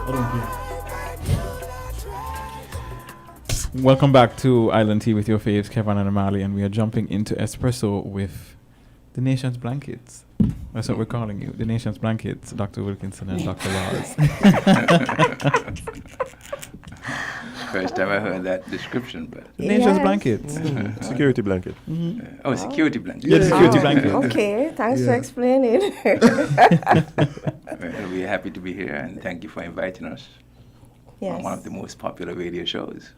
I don't care. Welcome back to Island Tea with your faves, Kevon and Amali, and we are jumping into espresso with the nation's blankets. That's what we're calling you, the nation's blankets, Dr. Wilkinson and Dr. Laws. First time I heard that description, but The nation's blankets. Security blanket. oh, security blanket. Yeah, the security blanket. Okay, thanks for explaining. Well, we're happy to be here, and thank you for inviting us on one of the most popular radio shows.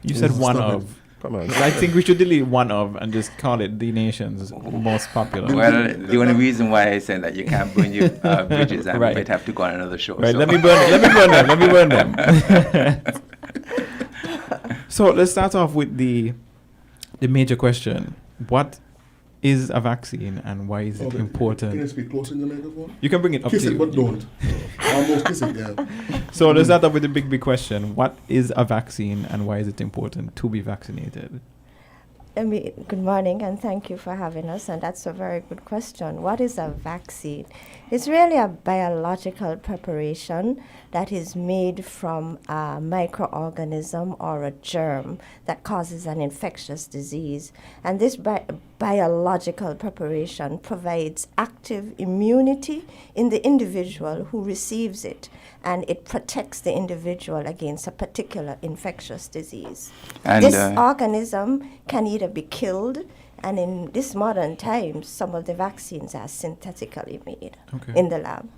You said one Stop of. Come on. I think we should delete one of and just call it the nation's most popular. Well, the only reason why I said that you can't burn your bridges, and Right. we might have to go on another show. Right, so. let me burn them. So let's start off with the major question. What is a vaccine and why is it Can you important? speak close in the microphone? You can bring it up Kiss to it, you. but don't. Almost kiss it, yeah. So let's start off with the big question. What is a vaccine and why is it important to be vaccinated? Good morning, and thank you for having us. And that's a very good question. What is a vaccine? It's really a biological preparation that is made from a microorganism or a germ that causes an infectious disease. And this biological preparation provides active immunity in the individual who receives it, and it protects the individual against a particular infectious disease. And, This organism can either be killed, and in this modern times, some of the vaccines are synthetically made in the lab.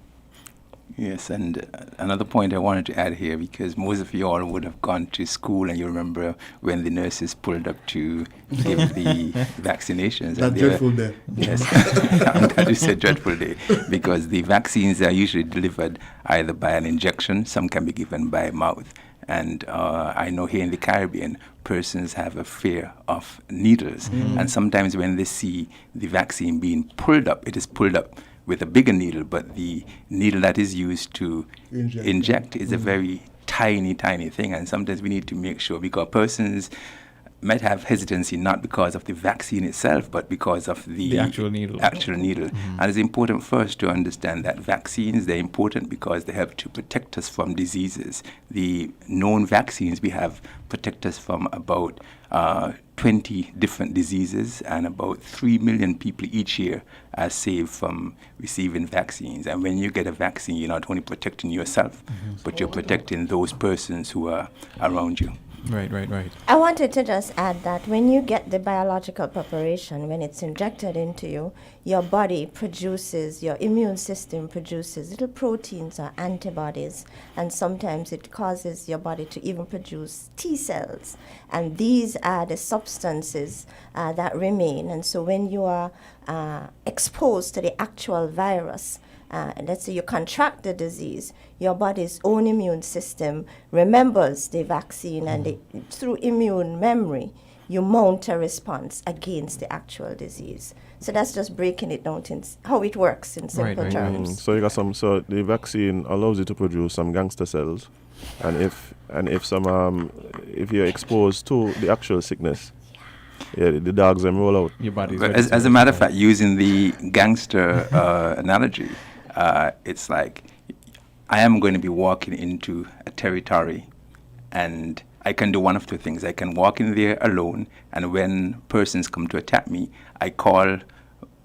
Yes, and another point I wanted to add here, because most of you all would have gone to school and you remember when the nurses pulled up to give the vaccinations. That dreadful day. Yes, I'm glad you said dreadful day, because the vaccines are usually delivered either by an injection, some can be given by mouth. And I know here in the Caribbean, persons have a fear of needles. And sometimes when they see the vaccine being pulled up, it is pulled up with a bigger needle, but the needle that is used to inject is a very tiny thing. And sometimes we need to make sure, because persons might have hesitancy not because of the vaccine itself, but because of the actual needle. And it's important first to understand that vaccines, they're important because they help to protect us from diseases. The known vaccines we have protect us from about 20 different diseases, and about 3 million people each year are saved from receiving vaccines. And when you get a vaccine, you're not only protecting yourself, but you're protecting those persons who are around you. Right. I wanted to just add that when you get the biological preparation, when it's injected into you, your body produces, your immune system produces little proteins or antibodies, and sometimes it causes your body to even produce T cells. And these are the substances that remain. And so when you are exposed to the actual virus, let's say you contract the disease, your body's own immune system remembers the vaccine, and through immune memory, you mount a response against the actual disease. So that's just breaking it down in how it works in simple terms. So you got so the vaccine allows you to produce some gangster cells, and if you're exposed to the actual sickness, the dogs them roll out. Your body's But ready as to a matter of respond. fact, using the gangster analogy, it's like I am going to be walking into a territory, and I can do one of two things. I can walk in there alone, and when persons come to attack me, I call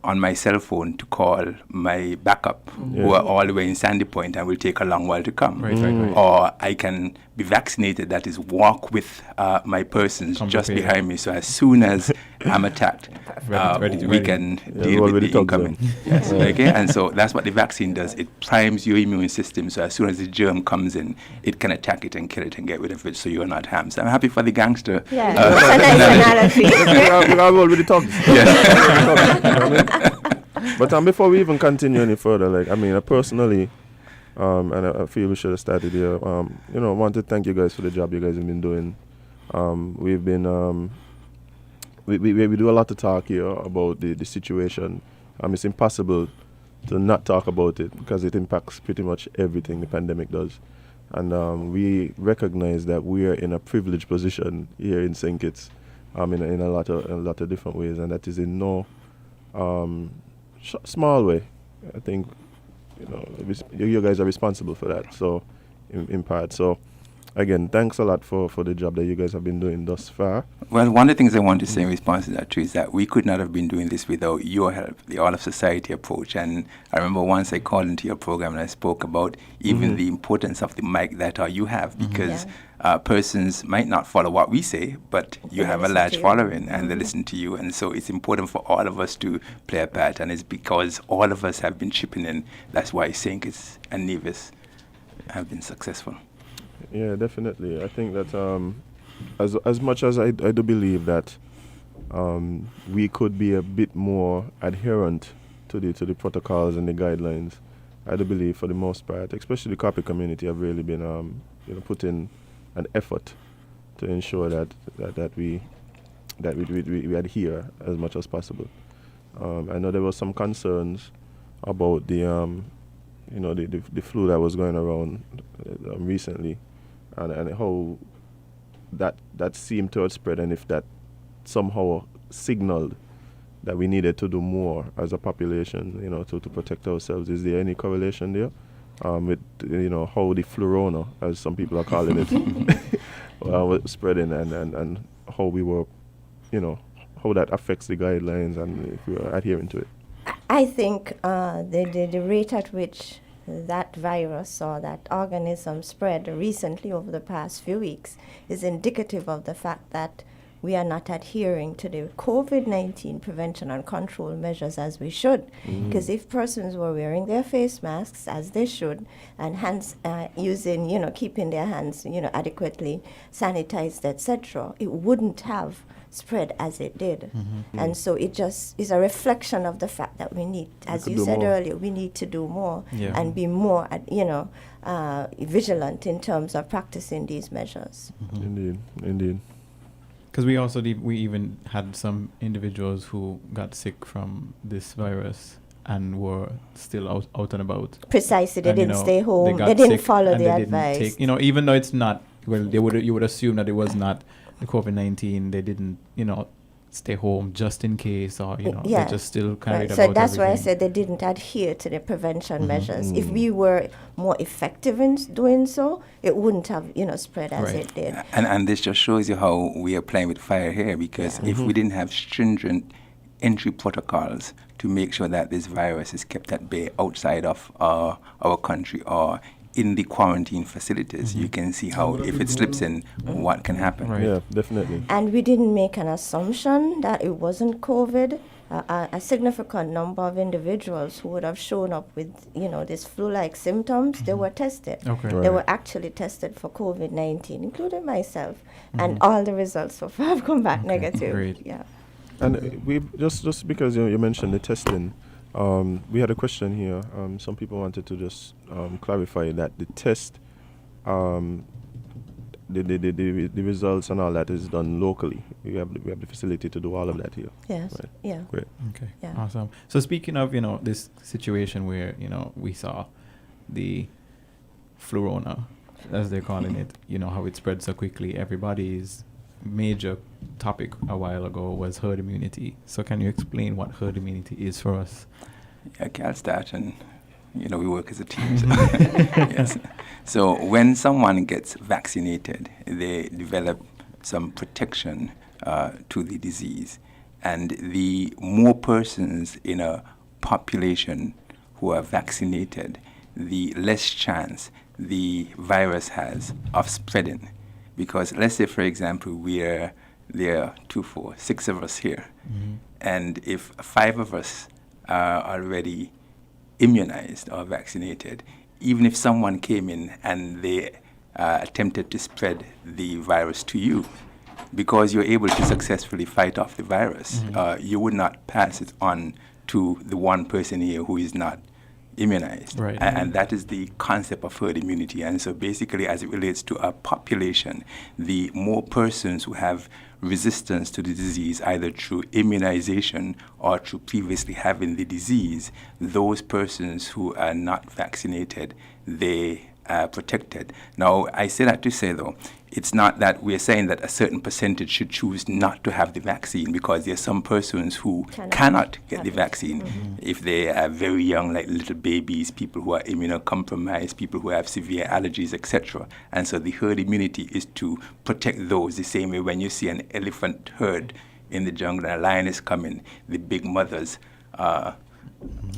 on my cell phone to call my backup, who are all the way in Sandy Point and will take a long while to come. Right. Or I can be vaccinated, that is walk with my persons just behind me. So as soon as I'm attacked, we can deal with the incoming. Yes, okay? And so that's what the vaccine does. It primes your immune system, so as soon as the germ comes in, it can attack it and kill it and get rid of it, so you're not harmed. So I'm happy for the gangster. Yeah, that's a nice analogy. We have already talked. But before we even continue any further, I personally, and I feel we should have started here. I want to thank you guys for the job you guys have been doing. We've been, we do a lot of talk here about the situation. It's impossible to not talk about it because it impacts pretty much everything the pandemic does. And we recognize that we are in a privileged position here in St Kitts, in a lot of different ways, and that is in no small way. I think you guys are responsible for that. So impart. So, again, thanks a lot for the job that you guys have been doing thus far. Well, one of the things I want to say in response to that too is that we could not have been doing this without your help, the all of society approach. And I remember once I called into your program and I spoke about even the importance of the mic that you have, because persons might not follow what we say, but you have a large following and they listen to you. And so it's important for all of us to play a part. And it's because all of us have been chipping in. That's why St Kitts and Nevis have been successful. Yeah, definitely. I think that as much as I do believe that we could be a bit more adherent to the protocols and the guidelines, I do believe for the most part, especially the copy community, have really been put in an effort to ensure that we adhere as much as possible. I know there were some concerns about the flu that was going around recently, and how that seemed to have spread, and if that somehow signaled that we needed to do more as a population, to protect ourselves. Is there any correlation there with how the flurona, as some people are calling it, was spreading, and how we were, how that affects the guidelines and if we are adhering to it? I think the rate at which that virus or that organism spread recently over the past few weeks is indicative of the fact that we are not adhering to the COVID-19 prevention and control measures as we should. Because if persons were wearing their face masks as they should, and hands using, keeping their hands, adequately sanitized, etc., it wouldn't have spread as it did. And so it just is a reflection of the fact that we need, as you said earlier, we need to do more and be more, vigilant in terms of practicing these measures. Indeed. Because we even had some individuals who got sick from this virus and were still out and about. Precisely, they and, didn't stay home. They didn't follow the advice. Even though it's not, you would assume that it was not the COVID-19. They didn't, stay home just in case, or they just still carried about. So that's everything. why I said they didn't adhere to the prevention measures. If we were more effective in doing so, it wouldn't have spread as it did. And this just shows you how we are playing with fire here, because if we didn't have stringent entry protocols to make sure that this virus is kept at bay outside of our country or in the quarantine facilities, you can see how if it slips in, what can happen. Right. Yeah, definitely. And we didn't make an assumption that it wasn't COVID. A significant number of individuals who would have shown up with, these flu-like symptoms, they were tested. Okay. They were actually tested for COVID-19, including myself, and all the results so far have come back negative. Great. Yeah. And we just because you mentioned the testing, we had a question here. Some people wanted to just clarify that the test, the results and all that is done locally. We have the facility to do all of that here. Yes. Right. Yeah. Great. Okay. Yeah. Awesome. So speaking of, this situation where, we saw the flurona, as they're calling it, how it spread so quickly. Everybody's major topic a while ago was herd immunity. So can you explain what herd immunity is for us? Okay, I'll start, and we work as a team. So yes. So when someone gets vaccinated, they develop some protection to the disease, and the more persons in a population who are vaccinated, the less chance the virus has of spreading. Because let's say, for example, there are 2, 4, 6 of us here, and if 5 of us are already immunized or vaccinated, even if someone came in and they attempted to spread the virus to you, because you're able to successfully fight off the virus, you would not pass it on to the one person here who is not immunized. Right. And that is the concept of herd immunity. And so basically, as it relates to a population, the more persons who have resistance to the disease, either through immunization or through previously having the disease, those persons who are not vaccinated, they are protected. Now, I say that to say, though, it's not that we're saying that a certain percentage should choose not to have the vaccine, because there are some persons who cannot get the vaccine if they are very young, like little babies, people who are immunocompromised, people who have severe allergies, etc. And so the herd immunity is to protect those, the same way when you see an elephant herd in the jungle and a lion is coming, the big mothers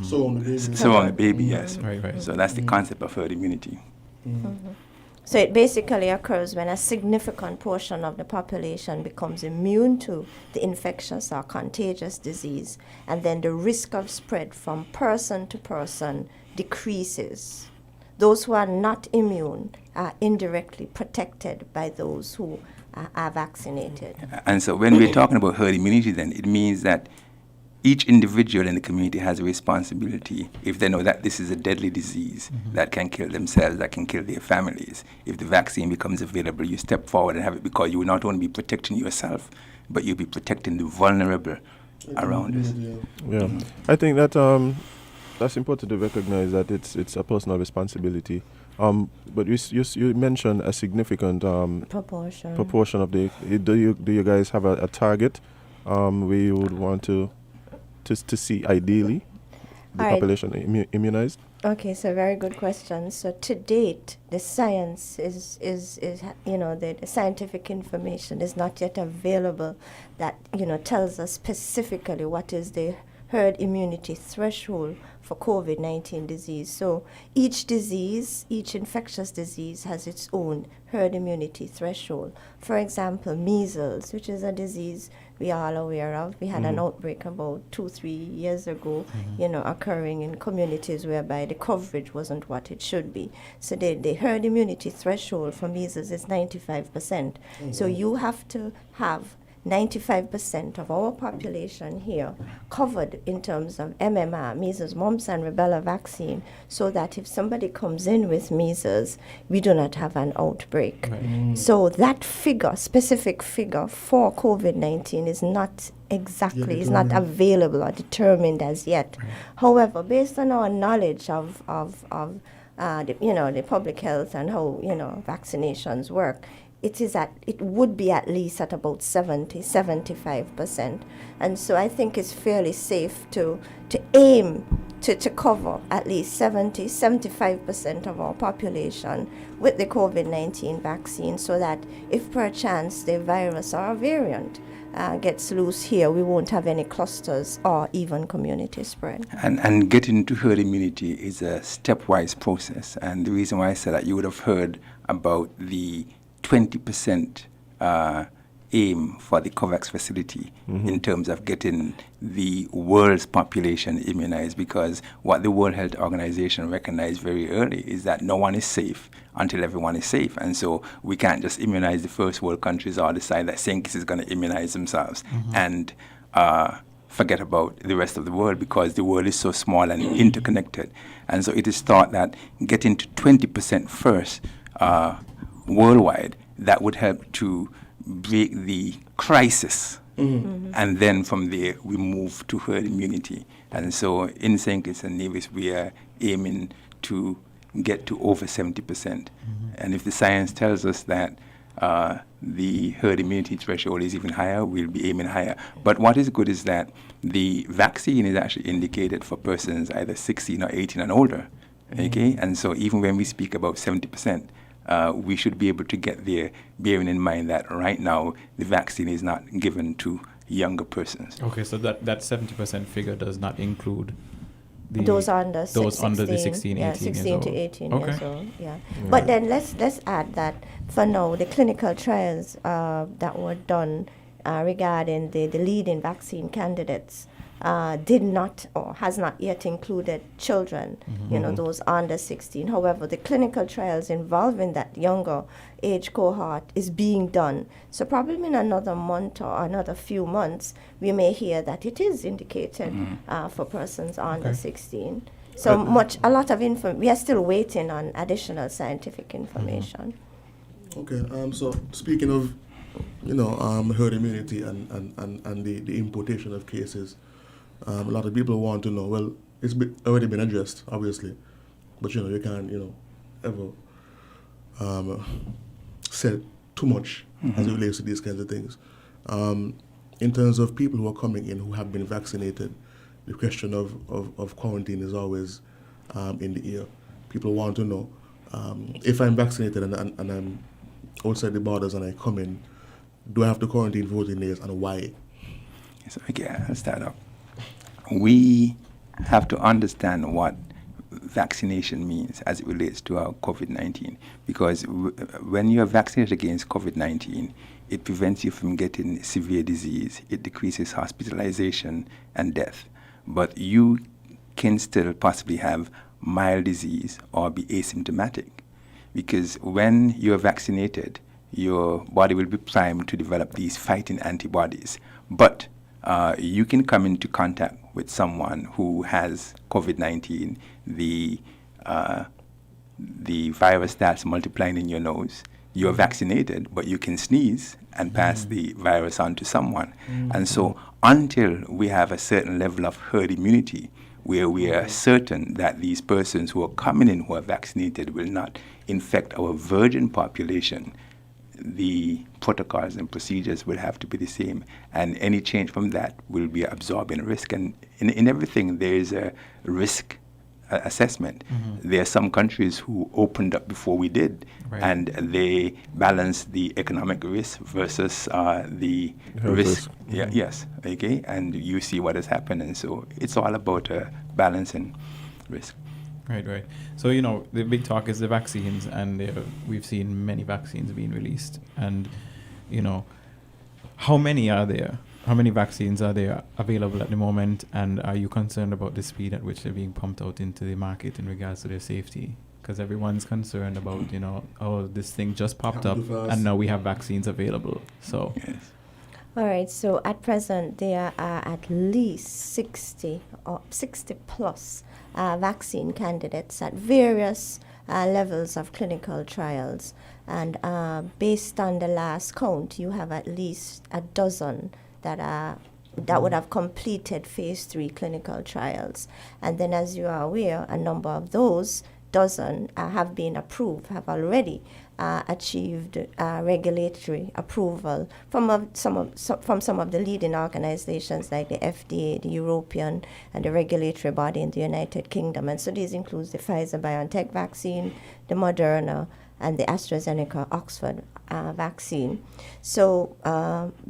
So on the baby. so on the baby, yes. Right. So that's the concept of herd immunity. So it basically occurs when a significant portion of the population becomes immune to the infectious or contagious disease, and then the risk of spread from person to person decreases. Those who are not immune are indirectly protected by those who are vaccinated. And so when we're talking about herd immunity, then it means that each individual in the community has a responsibility, if they know that this is a deadly disease that can kill themselves, that can kill their families. If the vaccine becomes available, you step forward and have it, because you will not only be protecting yourself, but you'll be protecting the vulnerable around us. Yeah, I think that that's important to recognize that it's a personal responsibility. But you mentioned a significant proportion of the. Do you guys have a target where you would want to see ideally the population immunized? Okay, so very good question. So to date, the science is the scientific information is not yet available that tells us specifically what is the herd immunity threshold for COVID-19 disease. So each infectious disease has its own herd immunity threshold. For example, measles, which is a disease we are all aware of. We had an outbreak about 2-3 years ago, occurring in communities whereby the coverage wasn't what it should be. So the herd immunity threshold for measles is 95%. So you have to have 95% of our population here covered in terms of MMR, measles, mumps, and rubella vaccine, so that if somebody comes in with measles, we do not have an outbreak. So that specific figure for COVID-19 is not exactly, is not available or determined as yet. However, based on our knowledge of the public health and how vaccinations work, it would be at least at about 75%. And so I think it's fairly safe to aim to cover at least 75% of our population with the COVID-19 vaccine, so that if perchance the virus or a variant gets loose here, we won't have any clusters or even community spread. And getting to herd immunity is a stepwise process. And the reason why I said that, you would have heard about the 20% aim for the COVAX facility in terms of getting the world's population immunized, because what the World Health Organization recognized very early is that no one is safe until everyone is safe. And so we can't just immunize the first world countries or decide that St Kitts is going to immunize themselves and forget about the rest of the world, because the world is so small and interconnected. And so it is thought that getting to 20% first worldwide, that would help to break the crisis. And then from there, we move to herd immunity. And so in St Kitts and Nevis, we are aiming to get to over 70%. And if the science tells us that the herd immunity threshold is even higher, we'll be aiming higher. But what is good is that the vaccine is actually indicated for persons either 16 or 18 and older. Okay? And so even when we speak about 70%, we should be able to get there, bearing in mind that right now the vaccine is not given to younger persons. Okay, so that 70% figure does not include those under 16, 16 years old. to 18 years old. But then let's add that for now, the clinical trials that were done regarding the leading vaccine candidates did not or has not yet included children, those under 16. However, the clinical trials involving that younger age cohort is being done. So probably in another month or another few months, we may hear that it is indicated for persons under 16. So a lot of we are still waiting on additional scientific information. Okay, so speaking of, herd immunity and the importation of cases, a lot of people want to know, well, it's already been addressed, obviously, but you can't, ever set too much as it relates to these kinds of things. In terms of people who are coming in who have been vaccinated, the question of quarantine is always in the air. People want to know, if I'm vaccinated and I'm outside the borders and I come in, do I have to quarantine for 14 days and why? So, okay, I'll start off. We have to understand what vaccination means as it relates to our COVID-19, because when you are vaccinated against COVID-19, it prevents you from getting severe disease, it decreases hospitalization and death, but you can still possibly have mild disease or be asymptomatic, because when you're vaccinated, your body will be primed to develop these fighting antibodies, but you can come into contact with someone who has COVID-19, the virus starts multiplying in your nose. You're vaccinated, but you can sneeze and pass the virus on to someone. And so until we have a certain level of herd immunity, where we are certain that these persons who are coming in who are vaccinated will not infect our virgin population, the protocols and procedures will have to be the same, and any change from that will be absorbing risk. And in everything, there is a risk assessment. There are some countries who opened up before we did, and they balance the economic risk versus the risk. Yes, okay, and you see what has happened, and so it's all about balancing risk. Right. So, the big talk is the vaccines, and we've seen many vaccines being released. And, how many are there? How many vaccines are there available at the moment? And are you concerned about the speed at which they're being pumped out into the market in regards to their safety? Because everyone's concerned about, oh, this thing just popped up and now we have vaccines available. So. Yes. All right, so at present there are at least 60 or 60 plus vaccine candidates at various levels of clinical trials. And based on the last count, you have at least a dozen that would have completed phase 3 clinical trials. And then, as you are aware, a number of those dozen have been approved, have already achieved regulatory approval from some of the leading organizations like the FDA, the European, and the regulatory body in the United Kingdom. And so these include the Pfizer-BioNTech vaccine, the Moderna, and the AstraZeneca Oxford vaccine. So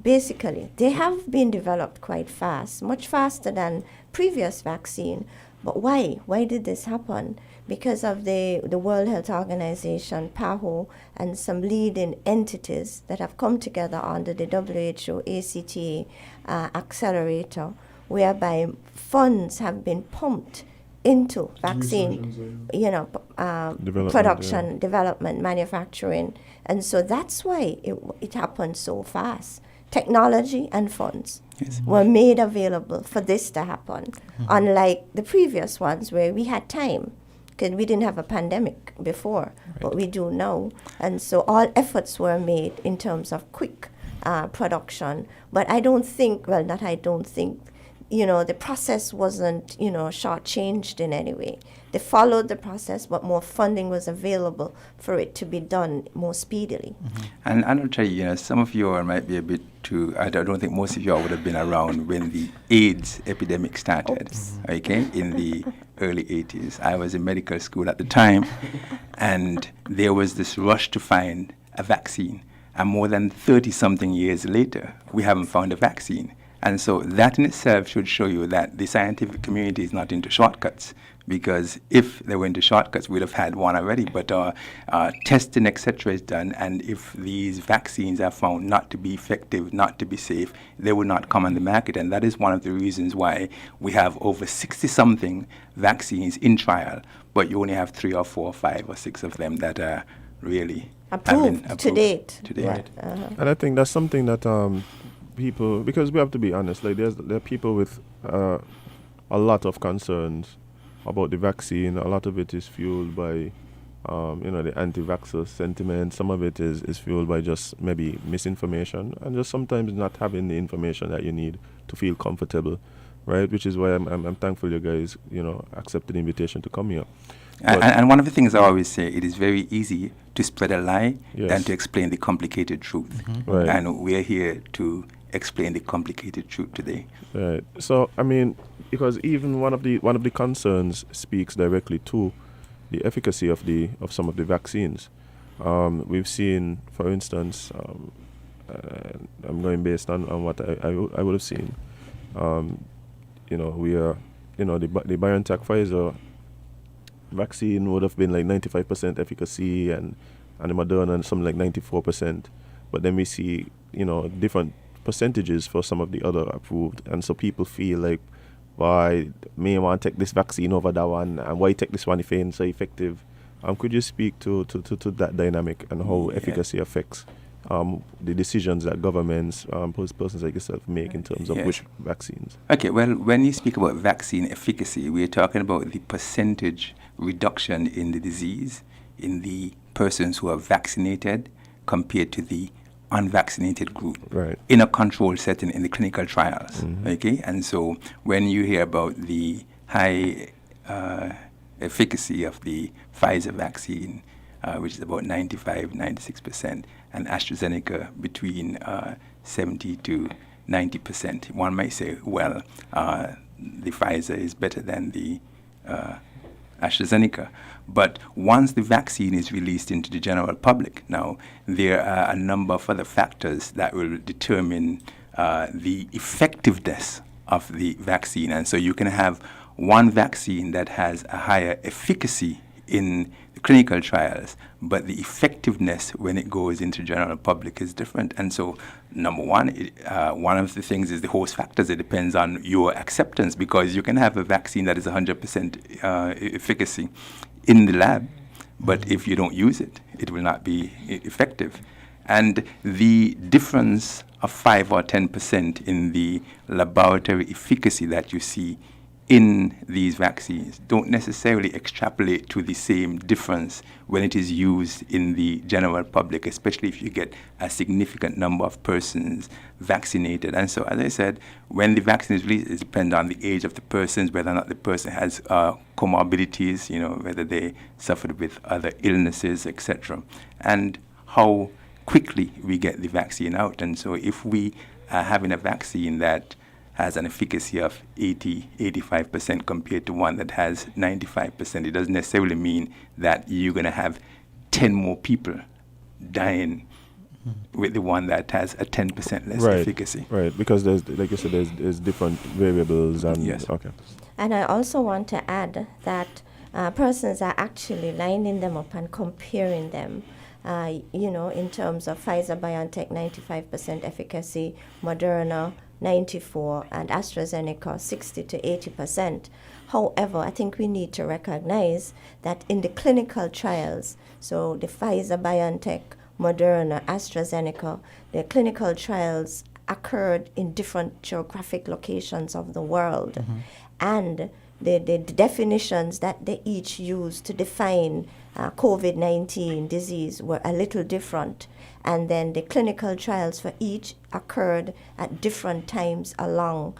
basically, they have been developed quite fast, much faster than previous vaccine. But why? Why did this happen? Because of the World Health Organization, PAHO, and some leading entities that have come together under the WHO ACTA accelerator, whereby funds have been pumped into vaccine, production, development, manufacturing. And so that's why it happened so fast. Technology and funds were made available for this to happen, unlike the previous ones where we had time, because we didn't have a pandemic before, but we do now. And so all efforts were made in terms of quick production. But the process wasn't, shortchanged in any way. They followed the process, but more funding was available for it to be done more speedily. And I'll tell you, some of you might be a bit too, I don't think most of you would have been around when the AIDS epidemic started, okay, in the early 80s. I was in medical school at the time, and there was this rush to find a vaccine. And more than 30-something years later, we haven't found a vaccine. And so that in itself should show you that the scientific community is not into shortcuts, because if they were into shortcuts, we'd have had one already. But testing, etc., is done, and if these vaccines are found not to be effective, not to be safe, they will not come on the market. And that is one of the reasons why we have over 60-something vaccines in trial, but you only have 3 or 4 or 5 or 6 of them that are really approved to date. Right. And I think that's something that people, because we have to be honest, like there are people with a lot of concerns about the vaccine. A lot of it is fueled by the anti-vaxxer sentiment. Some of it is fueled by just maybe misinformation and just sometimes not having the information that you need to feel comfortable, right? Which is why I'm thankful you guys accepted the invitation to come here. And one of the things I always say, it is very easy to spread a lie Yes. than to explain the complicated truth. Right. And we're here to explain the complicated truth today. Right. So I mean, because even one of the concerns speaks directly to the efficacy of some of the vaccines. We've seen, for instance, I'm going based on what I would have seen. We are, the BioNTech Pfizer vaccine would have been like 95% efficacy, and the Moderna and something like 94%. But then we see, different percentages for some of the other approved, and so people feel like, why may want to take this vaccine over that one, and why take this one if it ain't so effective? Could you speak to that dynamic and how efficacy affects the decisions that governments, persons like yourself, make in terms of which vaccines? Okay, well, when you speak about vaccine efficacy, we're talking about the percentage reduction in the disease in the persons who are vaccinated compared to the unvaccinated group, right, in a controlled setting in the clinical trials. Mm-hmm. Okay, and so when you hear about the high efficacy of the Pfizer vaccine, which is about 96%, and AstraZeneca between 70 to 90%, one might say, well, the Pfizer is better than the AstraZeneca. But once the vaccine is released into the general public, now there are a number of other factors that will determine the effectiveness of the vaccine. And so you can have one vaccine that has a higher efficacy in the clinical trials, but the effectiveness when it goes into general public is different. And so, number one, one of the things is the host factors. It depends on your acceptance, because you can have a vaccine that is 100% efficacy in the lab, but if you don't use it, it will not be effective. And the difference of 5 or 10% in the laboratory efficacy that you see in these vaccines don't necessarily extrapolate to the same difference when it is used in the general public, especially if you get a significant number of persons vaccinated. And so, as I said, when the vaccine is released, it depends on the age of the persons, whether or not the person has comorbidities, whether they suffered with other illnesses, etc., and how quickly we get the vaccine out. And so if we are having a vaccine that has an efficacy of 85% compared to one that has 95%, it doesn't necessarily mean that you're going to have 10 more people dying with the one that has a 10% less efficacy. Right, because there's, like you said, there's different variables. And yes. Okay. And I also want to add that persons are actually lining them up and comparing them. In terms of Pfizer, BioNTech, 95% efficacy, Moderna, 94%, and AstraZeneca, 60 to 80%. However, I think we need to recognize that in the clinical trials, so the Pfizer, BioNTech, Moderna, AstraZeneca, the clinical trials occurred in different geographic locations of the world. Mm-hmm. And the definitions that they each used to define COVID-19 disease were a little different. And then the clinical trials for each occurred at different times along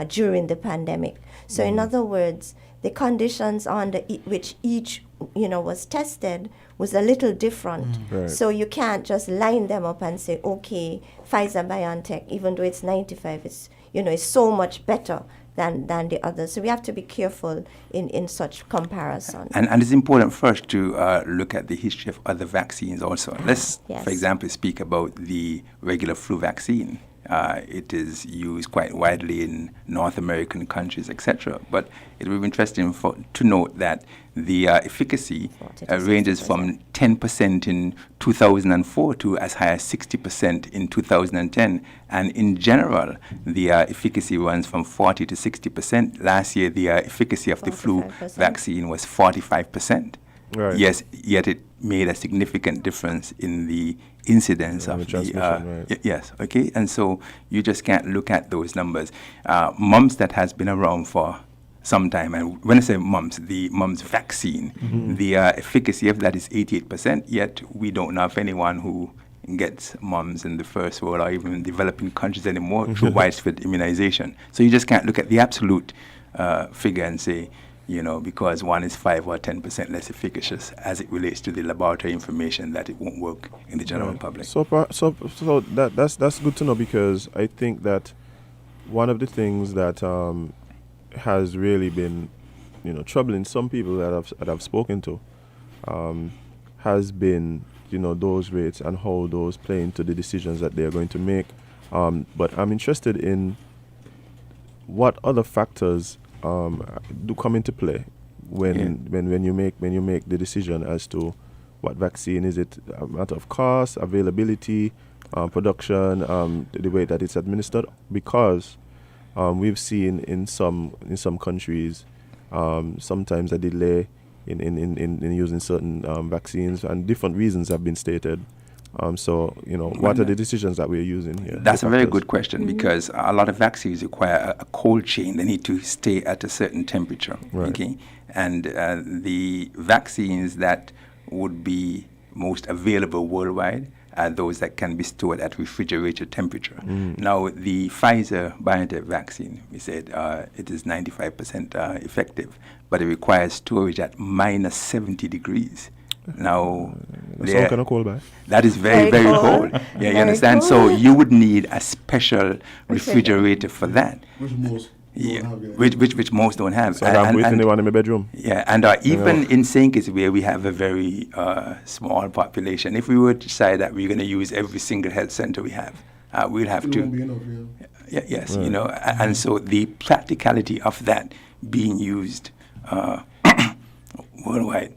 during the pandemic. So in other words, the conditions under which each was tested was a little different. Right. So you can't just line them up and say, okay, Pfizer, BioNTech, even though it's 95, it's so much better than the others. So we have to be careful in such comparison. And it's important first to look at the history of other vaccines also. Let's, for example, speak about the regular flu vaccine. It is used quite widely in North American countries, etc. But it will be interesting to note that the efficacy ranges from 10% in 2004 to as high as 60% in 2010. And in general, the efficacy runs from 40 to 60%. Last year, the efficacy of the flu vaccine was 45%. Right. Yes, yet it made a significant difference in the incidence of the yes, okay, and so you just can't look at those numbers. Mumps that has been around for some time, and when I say mumps, the mumps vaccine, the efficacy of that is 88%, yet we don't know of anyone who gets mumps in the first world or even in developing countries anymore through widespread immunization. So you just can't look at the absolute figure and say because one is 5 or 10% less efficacious as it relates to the laboratory information that it won't work in the general public. So that's good to know, because I think that one of the things that has really been, troubling some people that I've spoken to, has been, those rates and how those play into the decisions that they are going to make. But I'm interested in what other factors do come into play when you make the decision as to what vaccine. Is it a matter of cost, availability, production, the way that it's administered? Because we've seen in some countries sometimes a delay in using certain vaccines, and different reasons have been stated. What are the decisions that we're using here? That's a very good question, because a lot of vaccines require a cold chain. They need to stay at a certain temperature. Right. Okay? And the vaccines that would be most available worldwide are those that can be stored at refrigerated temperature. Now, the Pfizer-BioNTech vaccine, we said it is 95% effective, but it requires storage at minus 70 degrees. Now, that's all kind of cold, by. That is very, very cold. Yeah, you understand? Cold. So you would need a special refrigerator for that. Which most Yeah, don't have, yeah. which most don't have. So I'm waiting the one in my bedroom. Yeah, and even in St Kitts, where we have a very small population, if we were to decide that we're going to use every single health center we have, we'll have It to. won't be enough, yeah. Yes, and so the practicality of that being used worldwide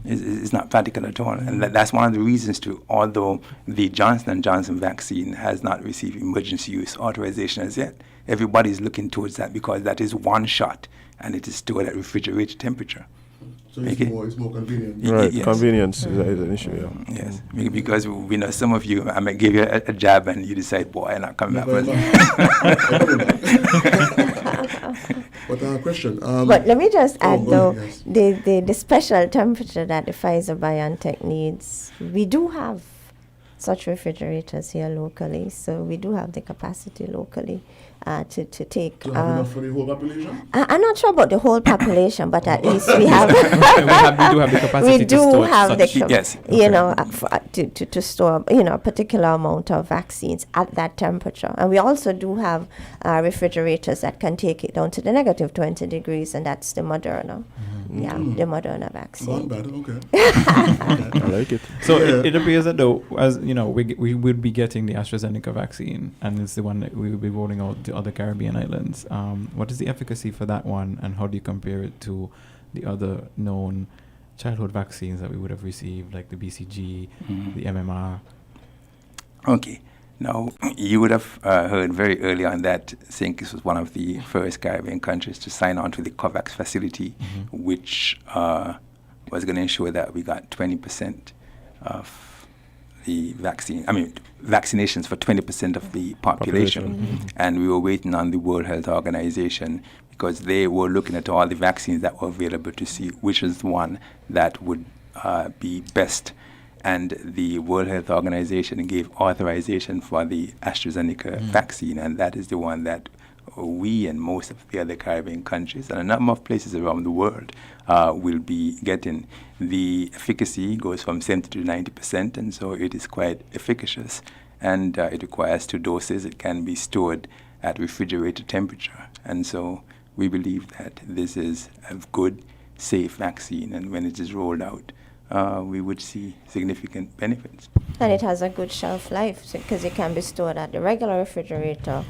is not practical at all. And that's one of the reasons although the Johnson & Johnson vaccine has not received emergency use authorization as yet, everybody's looking towards that, because that is one shot and it is stored at refrigerated temperature. So it's more convenient. Right, Yes. convenience is an issue, yeah. Yes, because we know some of you, I might give you a jab and you decide, boy, I'm not coming back. But question. But let me just add, go though, ahead, the special temperature that the Pfizer-BioNTech needs, we do have such refrigerators here locally, so we do have the capacity locally to take. To have enough for the whole population? I'm not sure about the whole population, but at least we have. we do have the capacity We to do store have such. the cap- Yes. to store a particular amount of vaccines at that temperature, and we also do have refrigerators that can take it down to the negative 20 degrees, and that's the Moderna. Yeah, the Moderna Not vaccine. bad, okay. I like it. So Yeah. it appears that though, as we will be getting the AstraZeneca vaccine, and it's the one that we will be rolling out to other Caribbean islands. What is the efficacy for that one, and how do you compare it to the other known childhood vaccines that we would have received, like the BCG, the MMR? Okay. Now, you would have heard very early on that St. Kitts was one of the first Caribbean countries to sign on to the COVAX facility, which was going to ensure that we got 20% of the vaccinations for 20% of the population. And we were waiting on the World Health Organization, because they were looking at all the vaccines that were available to see which is the one that would be best. And the World Health Organization gave authorization for the AstraZeneca vaccine, and that is the one that we and most of the other Caribbean countries and a number of places around the world will be getting. The efficacy goes from 70 to 90%, and so it is quite efficacious. And it requires 2 doses. It can be stored at refrigerated temperature. And so we believe that this is a good, safe vaccine, and when it is rolled out, we would see significant benefits. And it has a good shelf life, because it can be stored at the regular refrigerator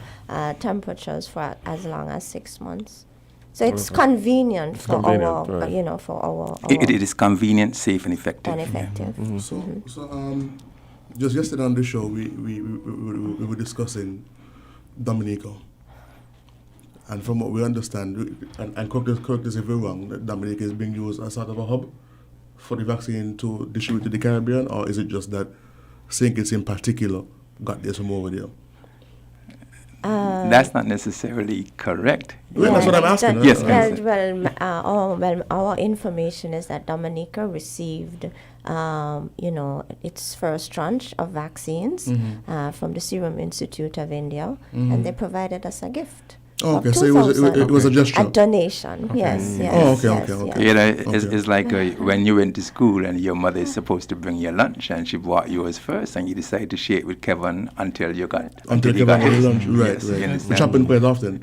temperatures for as long as 6 months. So it's convenient for convenient, our, right. for our. It is convenient, safe, and effective. And effective. So just yesterday on the show, we were discussing Dominica. And from what we understand, and correct us if we're wrong, that Dominica is being used as sort of a hub for the vaccine to distribute to the Caribbean, or is it just that St. Kitts in particular got this from over there? That's not necessarily correct. Well, that's what I'm asking. Yes, our information is that Dominica received, its first tranche of vaccines from the Serum Institute of India, and they provided us a gift. Oh, of okay, so it was 2000. it was a gesture. A donation, Okay. yes, yes. Oh, okay, yes, okay, yes. okay. You know, it's, Okay. it's like when you went to school and your mother is supposed to bring you lunch and she brought yours first and you decide to share it with Kevin until you got Until you Kevon got his. lunch, right, Yes, you right. understand? Which happened quite often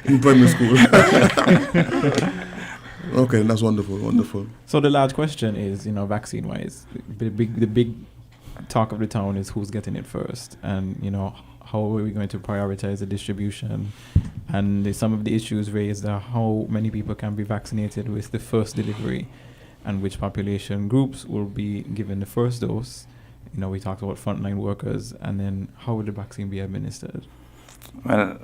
in primary school. Okay, that's wonderful, wonderful. So the large question is, vaccine-wise, the big talk of the town is who's getting it first, and how are we going to prioritize the distribution, and some of the issues raised are how many people can be vaccinated with the first delivery, and which population groups will be given the first dose. We talked about frontline workers, and then how will the vaccine be administered? Well,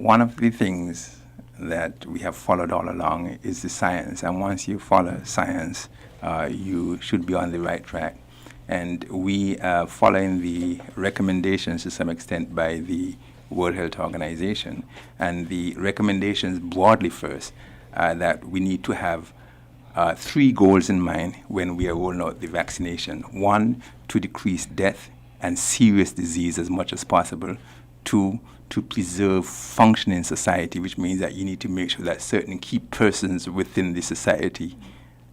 one of the things that we have followed all along is the science, and once you follow science, you should be on the right track. And we are following the recommendations to some extent by the World Health Organization. And the recommendations broadly first are that we need to have 3 goals in mind when we are rolling out the vaccination. 1, to decrease death and serious disease as much as possible. 2, to preserve function in society, which means that you need to make sure that certain key persons within the society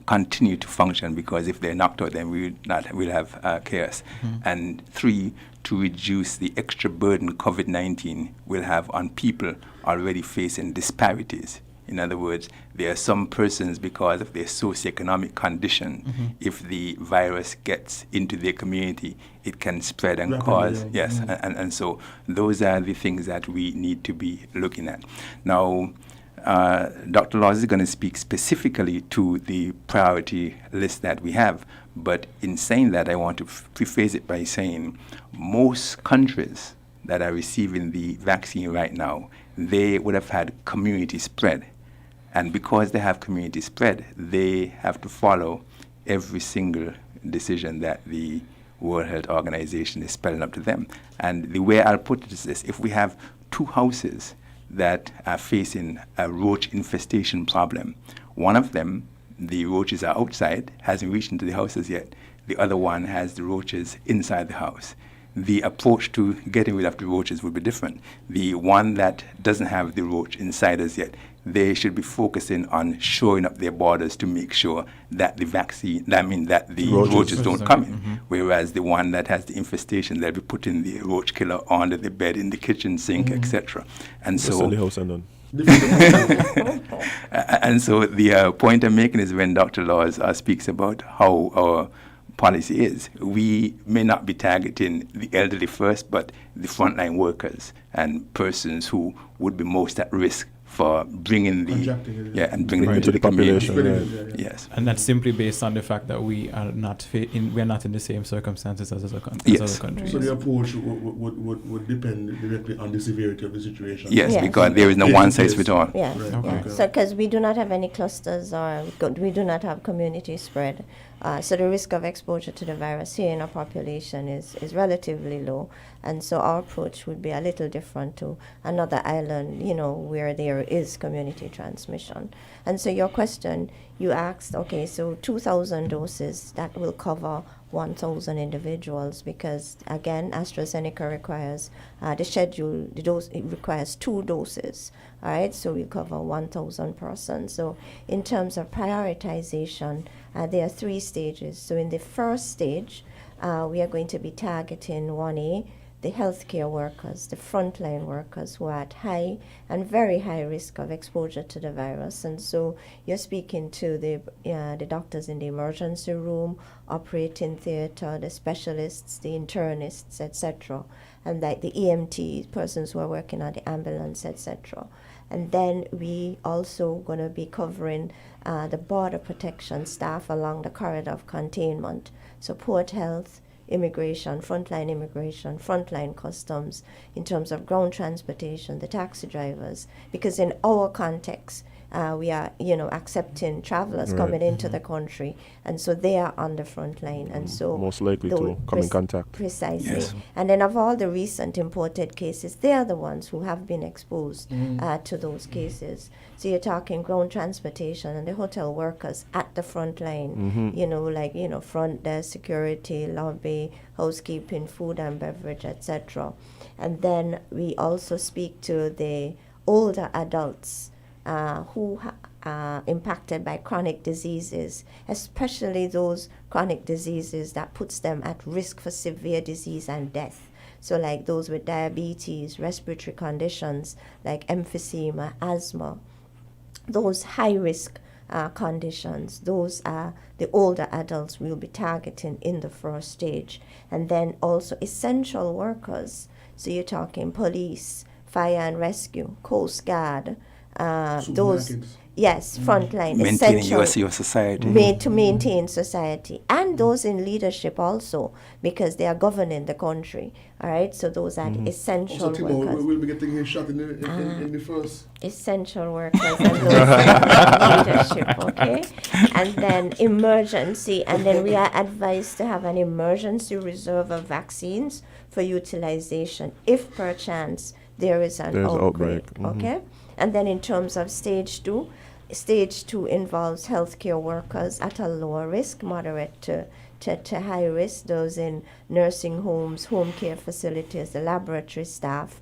continue to function, because if they're knocked out, then we'll have chaos. And 3, to reduce the extra burden COVID-19 will have on people already facing disparities. In other words, there are some persons, because of their socioeconomic condition, if the virus gets into their community, it can spread and Rapidly, cause, yeah. yes, and so those are the things that we need to be looking at. Now, Dr. Laws is going to speak specifically to the priority list that we have, but in saying that, I want to preface it by saying most countries that are receiving the vaccine right now, they would have had community spread. And because they have community spread, they have to follow every single decision that the World Health Organization is spelling up to them. And the way I'll put it is this: if we have 2 houses that are facing a roach infestation problem, one of them, the roaches are outside, hasn't reached into the houses yet. The other one has the roaches inside the house. The approach to getting rid of the roaches would be different. The one that doesn't have the roach inside as yet, they should be focusing on shoring up their borders to make sure that the vaccine, that the roaches don't come in. Whereas the one that has the infestation, they'll be putting the roach killer under the bed, in the kitchen sink, etc. And so, the house and done. and so the point I'm making is when Dr. Laws speaks about how our policy is, we may not be targeting the elderly first, but the frontline workers and persons who would be most at risk for bringing the bringing it into the population. community. Yes, And that's simply based on the fact that we are not we're not in the same circumstances as other countries. So the approach would depend directly on the severity of the situation. Yes, Yes. because there is no one size fits all. Yes, Right, yes. okay. So, because we do not have any clusters or we do not have community spread, so the risk of exposure to the virus here in our population is relatively low. And so our approach would be a little different to another island, where there is community transmission. And so your question, you asked, okay, so 2,000 doses, that will cover 1,000 individuals, because again, AstraZeneca requires the dose, it requires 2 doses. All right, so we cover 1,000 persons. So in terms of prioritization, there are 3 stages. So in the first stage, we are going to be targeting 1A, the healthcare workers, the frontline workers who are at high and very high risk of exposure to the virus. And so you're speaking to the doctors in the emergency room, operating theater, the specialists, the internists, etc., and like the EMT, persons who are working on the ambulance, etc. And then we also going to be covering the border protection staff along the corridor of containment, so port health, immigration, frontline customs, in terms of ground transportation, the taxi drivers, because in our context, we are, accepting travelers coming into the country, and so they are on the front line, and so most likely to come in contact. Precisely. Yes. And then of all the recent imported cases, they are the ones who have been exposed to those cases. So you're talking ground transportation and the hotel workers at the front line, front desk, security, lobby, housekeeping, food and beverage, etc. And then we also speak to the older adults who are impacted by chronic diseases, especially those chronic diseases that puts them at risk for severe disease and death. So like those with diabetes, respiratory conditions like emphysema, asthma, those high-risk conditions, those are the older adults we'll be targeting in the first stage. And then also essential workers, so you're talking police, fire and rescue, Coast Guard, those, Supermarkets. yes, frontline, Maintaining essential. your society. To maintain society, and those in leadership also, because they are governing the country. All right, so those are the essential Also, Timo, workers. we'll be getting his shot in the first. Essential workers and those in leadership, okay? And then emergency, and then we are advised to have an emergency reserve of vaccines for utilization if perchance there is an outbreak, okay? And then in terms of stage two involves healthcare workers at a lower risk, moderate to high risk, those in nursing homes, home care facilities, the laboratory staff,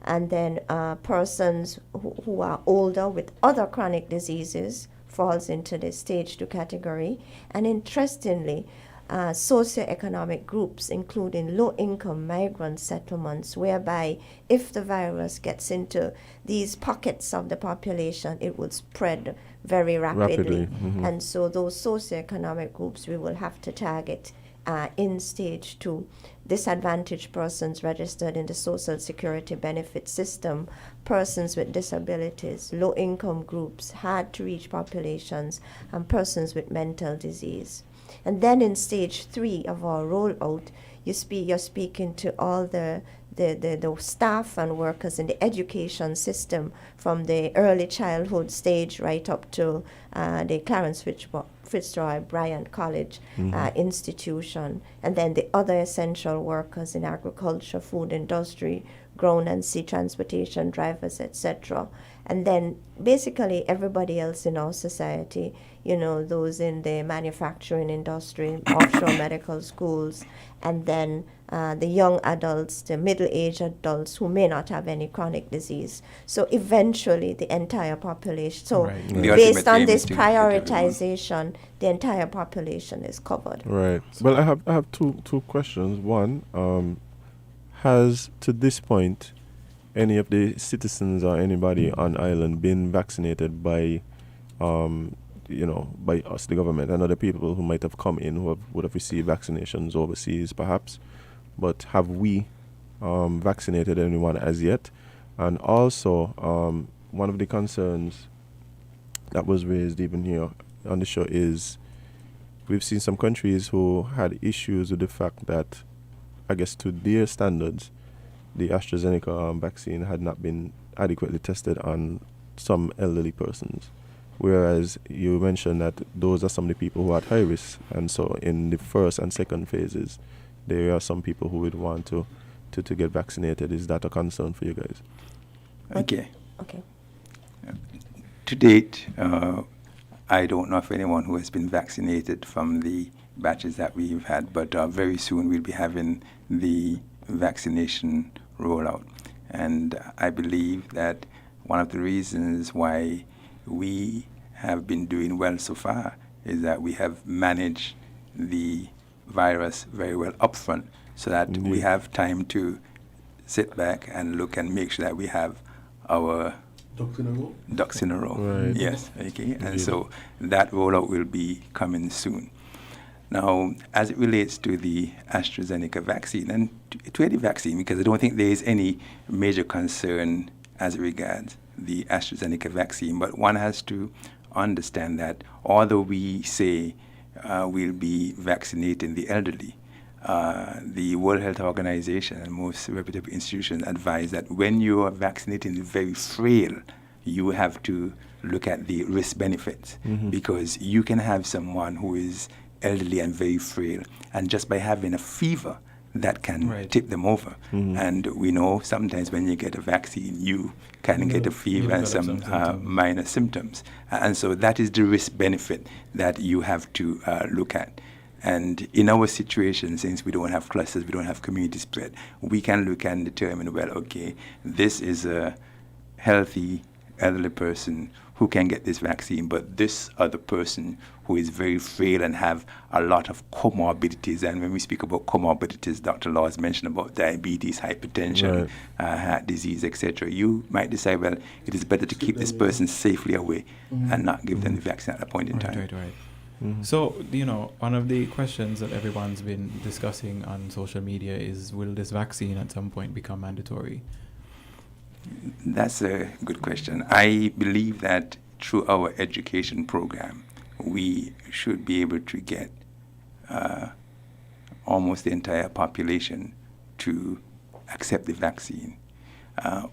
and then persons who are older with other chronic diseases falls into the stage 2 category. And interestingly, socioeconomic groups, including low-income migrant settlements, whereby if the virus gets into these pockets of the population, it will spread very rapidly. And so those socioeconomic groups we will have to target in stage 2. Disadvantaged persons registered in the Social Security benefit system, persons with disabilities, low-income groups, hard-to-reach populations, and persons with mental disease. And then in stage 3 of our rollout, you're speaking to all the staff and workers in the education system, from the early childhood stage right up to the Clarence Fitzroy Bryant College institution, and then the other essential workers in agriculture, food industry, ground and sea transportation, drivers, etc. And then basically everybody else in our society, those in the manufacturing industry, offshore medical schools, and then the young adults, the middle-aged adults who may not have any chronic disease. So eventually the entire population, so Right. The based ultimate on aim this is to get everyone. prioritization, the entire population is covered. Right. Well, I have two questions. One, has to this point any of the citizens or anybody on island been vaccinated by by us, the government? I know the people who might have come in who would have received vaccinations overseas, perhaps, but have we vaccinated anyone as yet? And also, one of the concerns that was raised even here on the show is we've seen some countries who had issues with the fact that, I guess to their standards, the AstraZeneca vaccine had not been adequately tested on some elderly persons. Whereas you mentioned that those are some of the people who are at high risk, and so in the first and second phases, there are some people who would want to get vaccinated. Is that a concern for you guys? Okay. Okay. To date, I don't know of anyone who has been vaccinated from the batches that we've had, but very soon we'll be having the vaccination rollout. And I believe that one of the reasons why we have been doing well so far is that we have managed the virus very well upfront, so that we have time to sit back and look and make sure that we have our ducks in a row. Right. Yes, okay. And so that rollout will be coming soon. Now, as it relates to the AstraZeneca vaccine, and to any vaccine, because I don't think there is any major concern as it regards the AstraZeneca vaccine, but one has to understand that although we say we'll be vaccinating the elderly, the World Health Organization and most reputable institutions advise that when you are vaccinating the very frail you have to look at the risk benefits, because you can have someone who is elderly and very frail, and just by having a fever, that can tip them over. And we know sometimes when you get a vaccine, you can get a fever and some minor symptoms. And so that is the risk benefit that you have to look at. And in our situation, since we don't have clusters, we don't have community spread, we can look and determine, well, okay, this is a healthy elderly person who can get this vaccine, but this other person who is very frail and have a lot of comorbidities. And when we speak about comorbidities, Dr. Laws mentioned about diabetes, hypertension, heart disease, etc. You might decide, well, it is better to keep this person safely away and not give them the vaccine at that point in time. Right. So, one of the questions that everyone's been discussing on social media is, will this vaccine at some point become mandatory? That's a good question. I believe that through our education program, we should be able to get almost the entire population to accept the vaccine.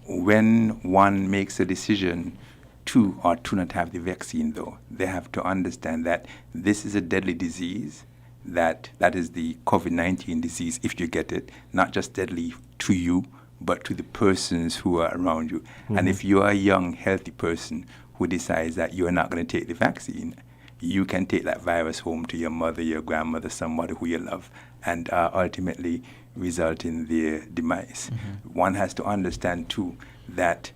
When one makes a decision to or to not have the vaccine, though, they have to understand that this is a deadly disease, that is the COVID-19 disease, if you get it, not just deadly to you, but to the persons who are around you. And if you are a young, healthy person who decides that you are not going to take the vaccine, you can take that virus home to your mother, your grandmother, somebody who you love, and ultimately result in their demise. One has to understand, too, that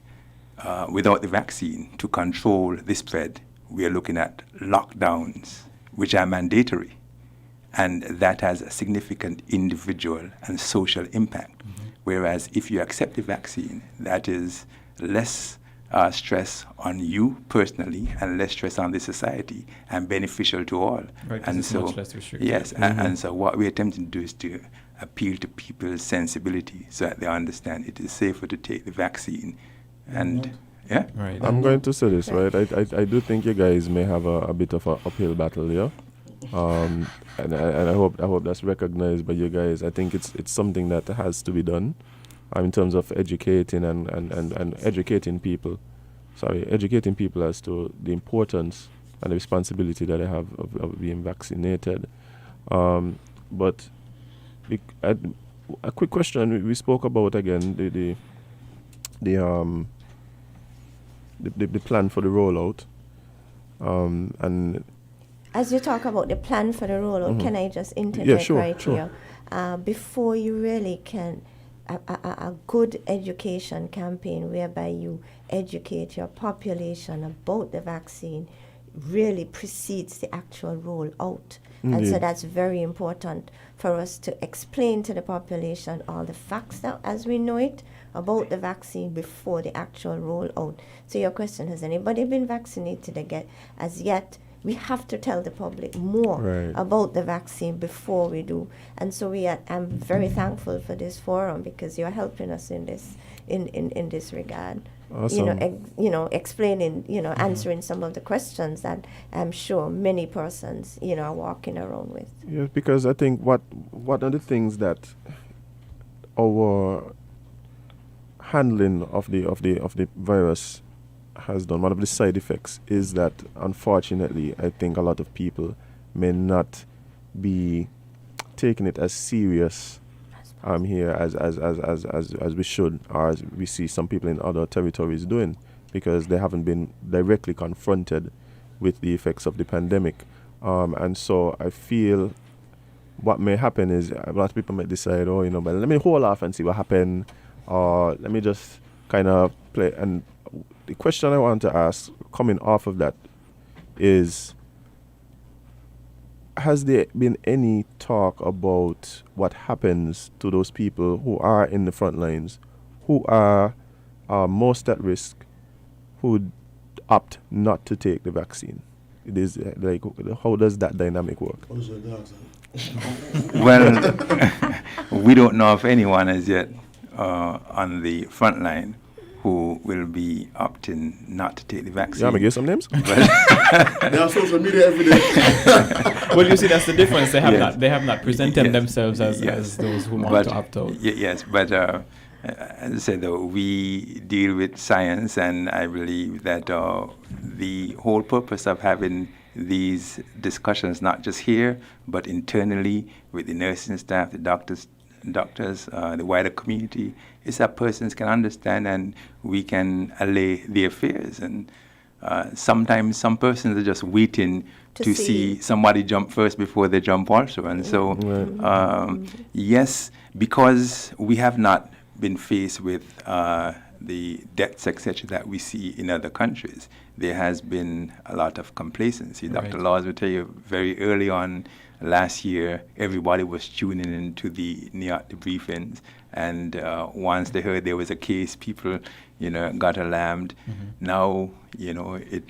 without the vaccine, to control the spread, we are looking at lockdowns, which are mandatory. And that has a significant individual and social impact. Whereas if you accept the vaccine, that is less stress on you personally and less stress on the society and beneficial to all. Right, and it's so, much less restrictive. yes, and so what we're attempting to do is to appeal to people's sensibility so that they understand it is safer to take the vaccine. And Right. I'm going to say this, right? I do think you guys may have a bit of an uphill battle here. And I hope that's recognized by you guys. I think it's something that has to be done in terms of educating and educating people as to the importance and the responsibility that they have of being vaccinated. But a quick question we spoke about again, the plan for the rollout, and as you talk about the plan for the rollout, can I just interject here? Before you really can, a good education campaign whereby you educate your population about the vaccine really precedes the actual rollout. And so that's very important for us to explain to the population all the facts now as we know it about the vaccine before the actual rollout. So your question, has anybody been vaccinated as yet? We have to tell the public more about the vaccine before we do. And so I'm very thankful for this forum because you're helping us in this in this regard. Awesome. Explaining, answering some of the questions that I'm sure many persons, are walking around with. Yes, because I think what are the things that our handling of the virus has done, one of the side effects is that unfortunately I think a lot of people may not be taking it as serious here as we should, or as we see some people in other territories doing, because they haven't been directly confronted with the effects of the pandemic. And so I feel what may happen is a lot of people may decide, but let me hold off and see what happens, or let me just kind of play. And the question I want to ask, coming off of that, is, has there been any talk about what happens to those people who are in the front lines, who are most at risk, who opt not to take the vaccine? It is like, how does that dynamic work? Well, we don't know of anyone as yet on the front line who will be opting not to take the vaccine. Yeah, I'm going to give some names. They're on social media every day. Well, you see, that's the difference. They have not presented themselves as those who want to opt out. Yes, but as I said, though, we deal with science, and I believe that the whole purpose of having these discussions, not just here, but internally with the nursing staff, the doctors, the wider community, is that persons can understand and we can allay their fears. And sometimes some persons are just waiting to see somebody jump first before they jump also. And so, yes, because we have not been faced with the deaths, etc., that we see in other countries, there has been a lot of complacency. Right. Dr. Laws will tell you very early on last year, everybody was tuning into the NIAT debriefings, and once they heard there was a case, people, got alarmed. Now, it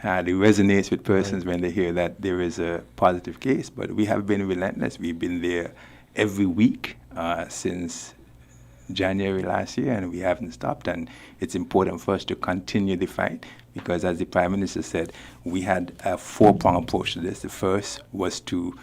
hardly resonates with persons when they hear that there is a positive case, but we have been relentless. We've been there every week since January last year, and we haven't stopped. And it's important for us to continue the fight because, as the Prime Minister said, we had a four-pronged approach to this. The first was to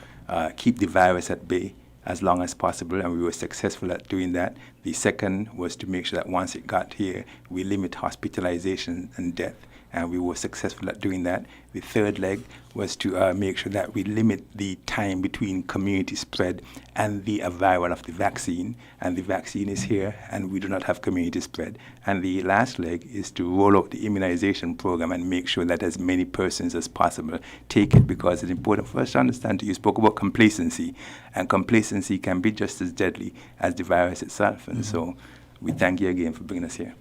keep the virus at bay as long as possible, and we were successful at doing that. The second was to make sure that once it got here, we limit hospitalization and death, and we were successful at doing that. The third leg was to make sure that we limit the time between community spread and the arrival of the vaccine, and the vaccine is here, and we do not have community spread. And the last leg is to roll out the immunization program and make sure that as many persons as possible take it, because it's important for us to understand. You spoke about complacency, and complacency can be just as deadly as the virus itself. And so we thank you again for bringing us here.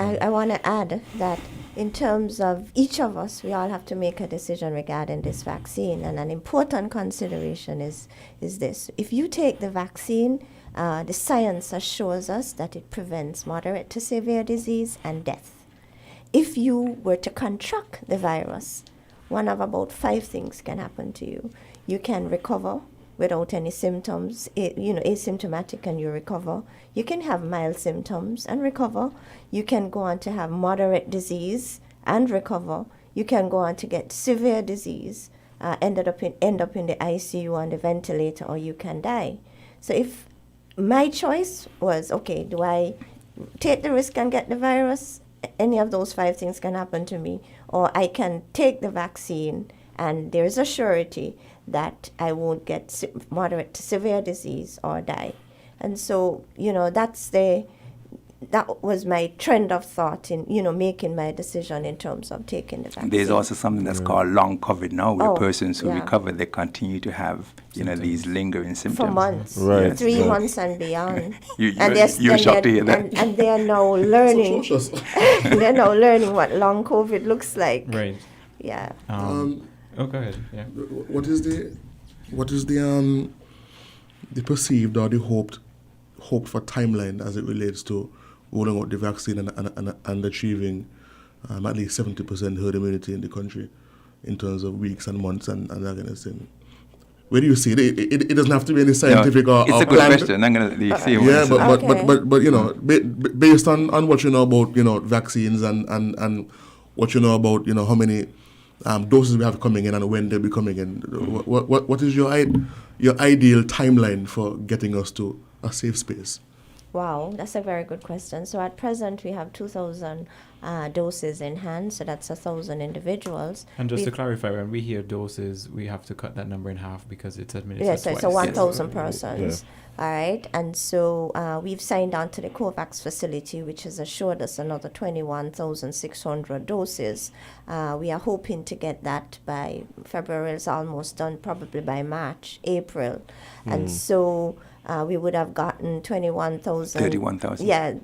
I want to add that in terms of each of us, we all have to make a decision regarding this vaccine. And an important consideration is this. If you take the vaccine, the science assures us that it prevents moderate to severe disease and death. If you were to contract the virus, one of about 5 things can happen to you. You can recover without any symptoms, asymptomatic, and you recover. You can have mild symptoms and recover. You can go on to have moderate disease and recover. You can go on to get severe disease, end up in the ICU on the ventilator, or you can die. So if my choice was, okay, do I take the risk and get the virus? Any of those 5 things can happen to me. Or I can take the vaccine and there's a surety that I won't get moderate to severe disease or die. And so, that was my trend of thought in, making my decision in terms of taking the vaccine. There's also something that's called long COVID now, where persons who recover, they continue to have, these lingering symptoms. For months, Right. 3 months and beyond. You're shocked to hear that. And they are now learning. They're now learning what long COVID looks like. Right. Yeah. Go ahead. Yeah. What is the perceived or the hoped for timeline as it relates to rolling out the vaccine and achieving at least 70% herd immunity in the country in terms of weeks and months and that kind of thing? Where do you see it? It doesn't have to be any scientific it's or a good planned. question. I'm going to say Yeah, Okay. based on what you know about vaccines and what you know about how many doses we have coming in and when they'll be coming in, what is your ideal timeline for getting us to a safe space? Wow, that's a very good question. So at present, we have 2,000 doses in hand, so that's 1,000 individuals. And just to clarify, when we hear doses, we have to cut that number in half because it's administered Yes, twice. so 1,000 persons. All right, and so we've signed on to the COVAX facility, which has assured us another 21,600 doses. We are hoping to get that by February. It's almost done, probably by March, April. And so we would have gotten 21,000. 31,000. Yeah,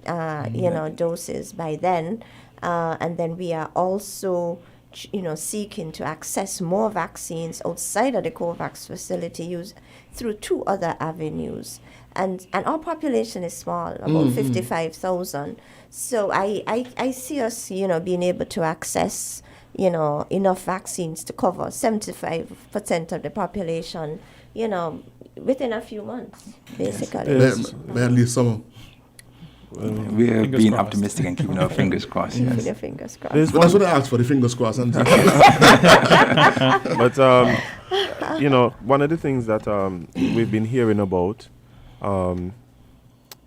doses by then. And then we are also seeking to access more vaccines outside of the COVAX facility through 2 other avenues. And our population is small, about 55,000. So I see us, being able to access, enough vaccines to cover 75% of the population, within a few months, basically. By at least summer. We are Fingers being crossed. optimistic and keeping our fingers crossed. Keeping Yes. your fingers crossed. There's But that's what I asked for, the fingers crossed. And But one of the things that we've been hearing about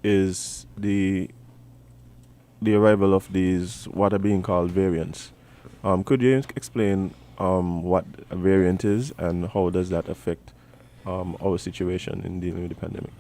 is the the arrival of these what are being called variants. Could you explain what a variant is and how does that affect our situation in dealing with the pandemic?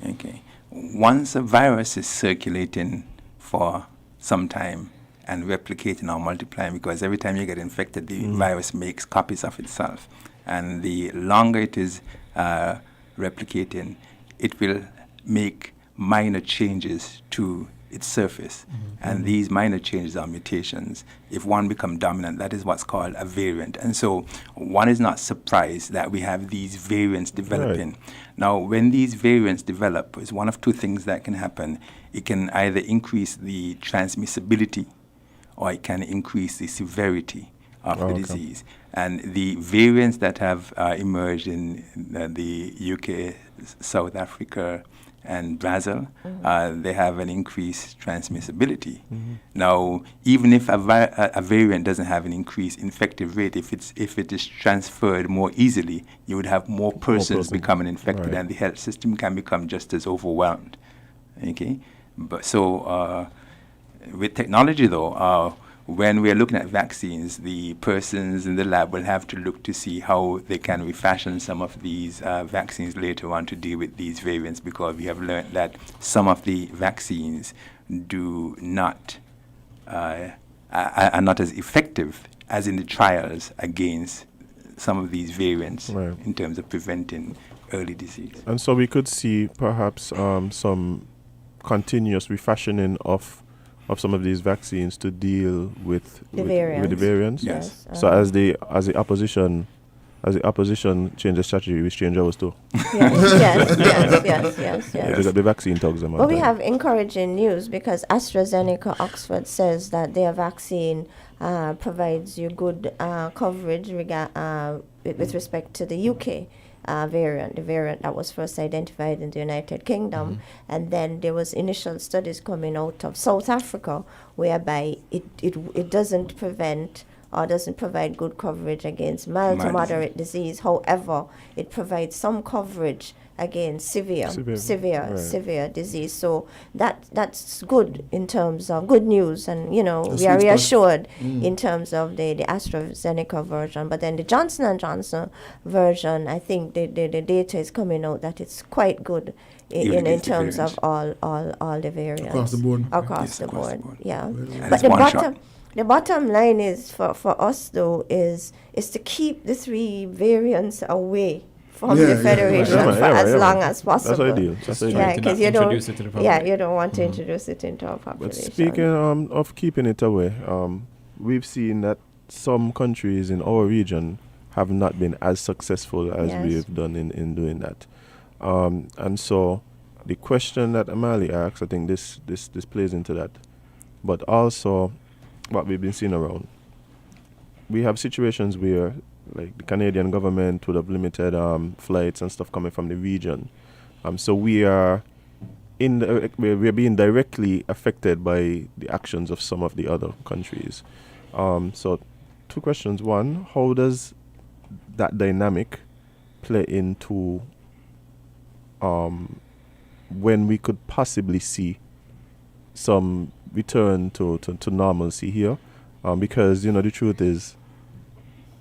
Okay. Once a virus is circulating for some time and replicating or multiplying, because every time you get infected, the virus makes copies of itself. And the longer it is replicating, it will make minor changes to its surface. And these minor changes are mutations. If one becomes dominant, that is what's called a variant. And so one is not surprised that we have these variants developing. Right. Now, when these variants develop, it's one of two things that can happen. It can either increase the transmissibility or it can increase the severity of the disease. And the variants that have emerged in the UK, South Africa, and Brazil, they have an increased transmissibility. Now, even if a variant doesn't have an increased infective rate, if it is transferred more easily, you would have more persons becoming infected, and the health system can become just as overwhelmed. Okay, but so with technology, though, when we are looking at vaccines, the persons in the lab will have to look to see how they can refashion some of these vaccines later on to deal with these variants, because we have learned that some of the vaccines are not as effective as in the trials against some of these variants in terms of preventing early disease. And so we could see perhaps some continuous refashioning of some of these vaccines to deal with the variants. Yes. So as the opposition changes strategy, we change ours too. Yes. They got the vaccine talks them. But we have encouraging news, because AstraZeneca Oxford says that their vaccine provides you good coverage with respect to the UK variant, the variant that was first identified in the United Kingdom. And then there was initial studies coming out of South Africa whereby it doesn't prevent or doesn't provide good coverage against mild to moderate disease. However, it provides some coverage against severe disease. So that's good in terms of good news, and we are reassured in terms of the AstraZeneca version. But then the Johnson & Johnson version, I think the data is coming out that it's quite good in terms of all the variants across the board. Across the board. Yeah. And But it's the bottom line is for us though is to keep the three variants away from the Federation for as long as possible. That's ideal. That's ideal. Yeah, because you don't introduce it to the public. you don't want to introduce it into our population. But speaking of keeping it away, we've seen that some countries in our region have not been as successful as we've done in doing that. And so the question that Amali asks, I think this plays into that. But also what we've been seeing around. We have situations where, like, the Canadian government would have limited flights and stuff coming from the region. So we are we're being directly affected by the actions of some of the other countries. So two questions. One, how does that dynamic play into when we could possibly see some return to normalcy here? Because the truth is,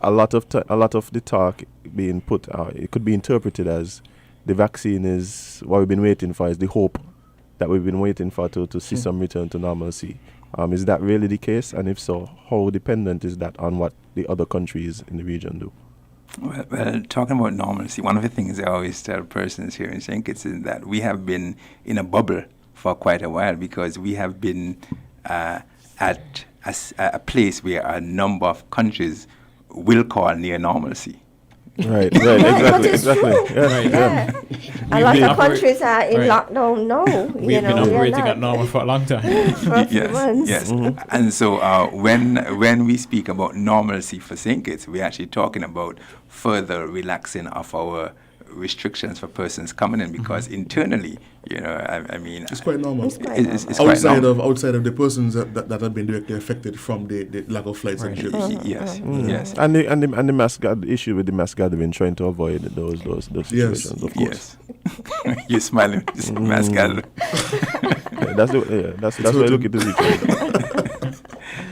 a lot of the talk being put out, it could be interpreted as the vaccine is what we've been waiting for, is the hope that we've been waiting for to see some return to normalcy. Is that really the case? And if so, how dependent is that on what the other countries in the region do? Well, talking about normalcy, one of the things I always tell persons here in St Kitts is that we have been in a bubble for quite a while, because we have been at a place where a number of countries will call near normalcy. Right, exactly. A lot of countries are in lockdown now. We've been operating at normal for a long time. For a few months. Yes. And so when we speak about normalcy for St. Kitts, we're actually talking about further relaxing of our restrictions for persons coming in, because internally, I mean, it's quite normal. It's quite normal. Outside of the persons that have been directly affected from the lack of flights and trips. Yes. And the mass issue with the mass gathering, trying to avoid those situations, of course. Yes. You're smiling, Pascal. That's why I look at this.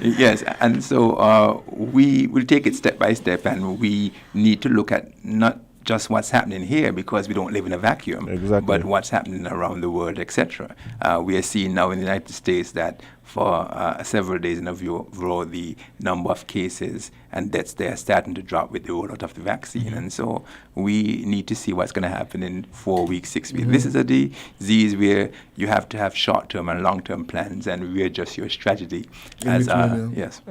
Yes, and so we will take it step by step, and we need to look at not just what's happening here, because we don't live in a vacuum, but what's happening around the world, etc. We are seeing now in the United States that for several days in a row, the number of cases and deaths there are starting to drop with the rollout of the vaccine. And so we need to see what's going to happen in 4 weeks, 6 weeks. This is a disease where you have to have short-term and long-term plans and readjust your strategy. Yes.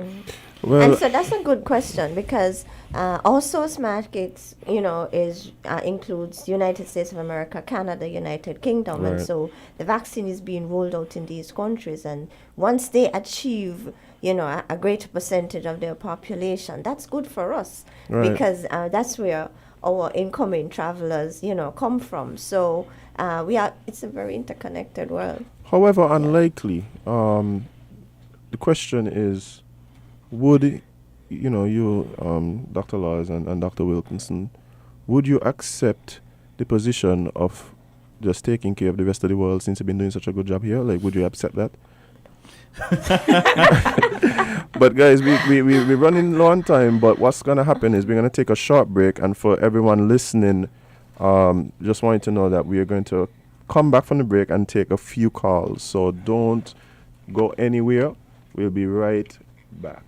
Well, and so that's a good question, because our source markets, is includes United States of America, Canada, United Kingdom, and so the vaccine is being rolled out in these countries. And once they achieve, a greater percentage of their population, that's good for us, because that's where our incoming travelers, come from. So it's a very interconnected world. However, unlikely. The question is, would you, Dr. Laws and Dr. Wilkinson, would you accept the position of just taking care of the rest of the world since you've been doing such a good job here? Like, would you accept that? But guys, we're running low on time, but what's going to happen is we're going to take a short break, and for everyone listening, just want you to know that we are going to come back from the break and take a few calls, so don't go anywhere. We'll be right back.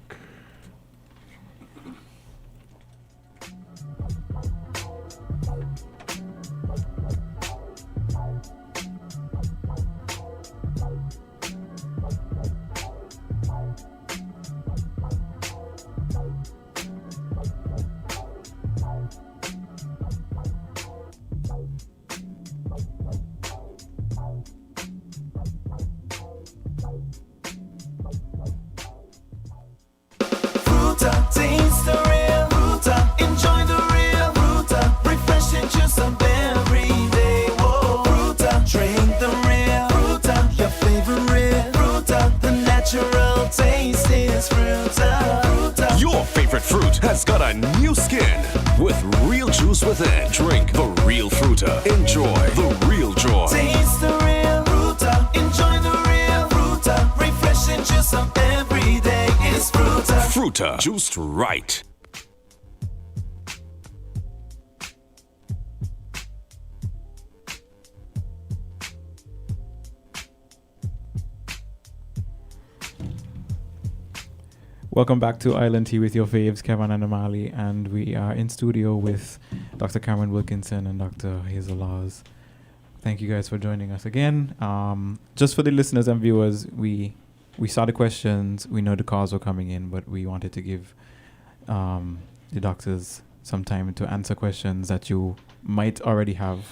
Taste the real Fruta, enjoy the real Fruta, refreshing juice of every day. Whoa, Fruta, drink the real Fruta, your favorite Fruta, the natural taste is Fruta. Fruta. Your favorite fruit has got a new skin with real juice within. Drink the real Fruta, enjoy the real joy. Taste the real Fruta, enjoy the real Fruta, refreshing juice of every day is Fruta. Fruta, juiced right. Welcome back to Island Tea with your faves, Kevon and Amali, and we are in studio with Dr. Cameron Wilkinson and Dr. Hazel Laws. Thank you guys for joining us again. Just for the listeners and viewers, we saw the questions, we know the calls were coming in, but we wanted to give the doctors some time to answer questions that you might already have.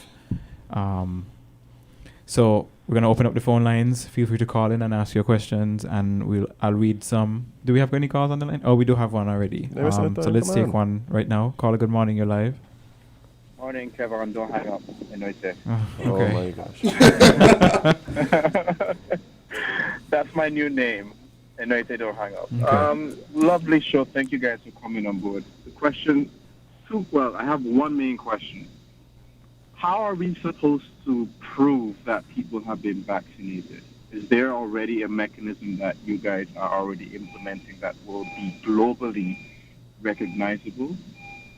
So we're going to open up the phone lines. Feel free to call in and ask your questions, and I'll read some. Do we have any calls on the line? Oh, we do have one already. So let's take one right now. Caller, good morning, you're live. Morning, Kevon. Don't hang up. Okay. Okay. Oh my gosh. That's my new name. Don't hang up. Okay. Lovely show. Thank you guys for coming on board. The question, I have one main question. How are we supposed to prove that people have been vaccinated? Is there already a mechanism that you guys are already implementing that will be globally recognizable?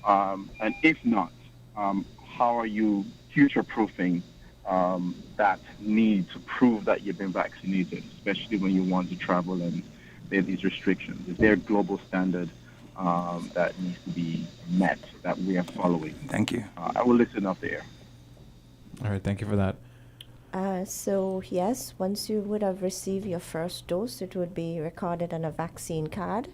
And if not, how are you future-proofing that need to prove that you've been vaccinated, especially when you want to travel and there are these restrictions? Is there a global standard that needs to be met that we are following? Thank you. I will listen off the air. All right, thank you for that. So yes, once you would have received your first dose, it would be recorded on a vaccine card.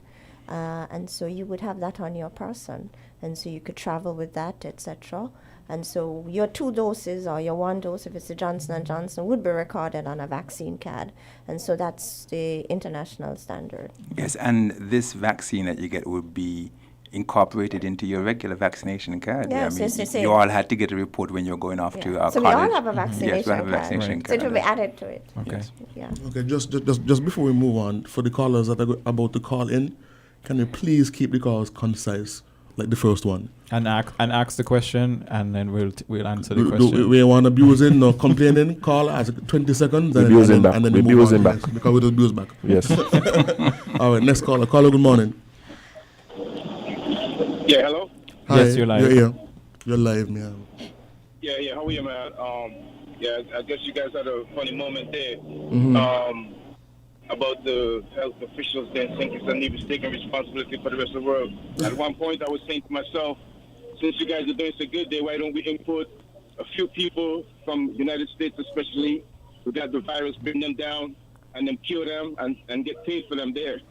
And so you would have that on your person. And so you could travel with that, etc. And so your 2 doses or your 1 dose, if it's a Johnson & Johnson, would be recorded on a vaccine card. And so that's the international standard. Yes, and this vaccine that you get would be incorporated into your regular vaccination card. Yes, yes. You all had to get a report when you're going off to our so college. we all have a vaccination Yes, we have a card. vaccination So card. it will be added to it. Okay. Yes. Yeah. Okay, just before we move on, for the callers that are about to call in, can you please keep the calls concise? like the first one. And ask the question, and then we'll answer the Do question. we want abusing or complaining? Call us 20 seconds. We abusing back. We abusing back. Yes, because we do abuse back. Yes. All right, next caller. Caller, good morning. Yeah, hello? Hi, Yes, you're live. You're here. You're live, man. Yeah, how are you, man? Yeah, I guess you guys had a funny moment there. About the health officials there in St Kitts and Nevis taking responsibility for the rest of the world. At one point, I was saying to myself, since you guys are doing so good there, why don't we import a few people from the United States especially who got the virus, bring them down, and then cure them and get paid for them there.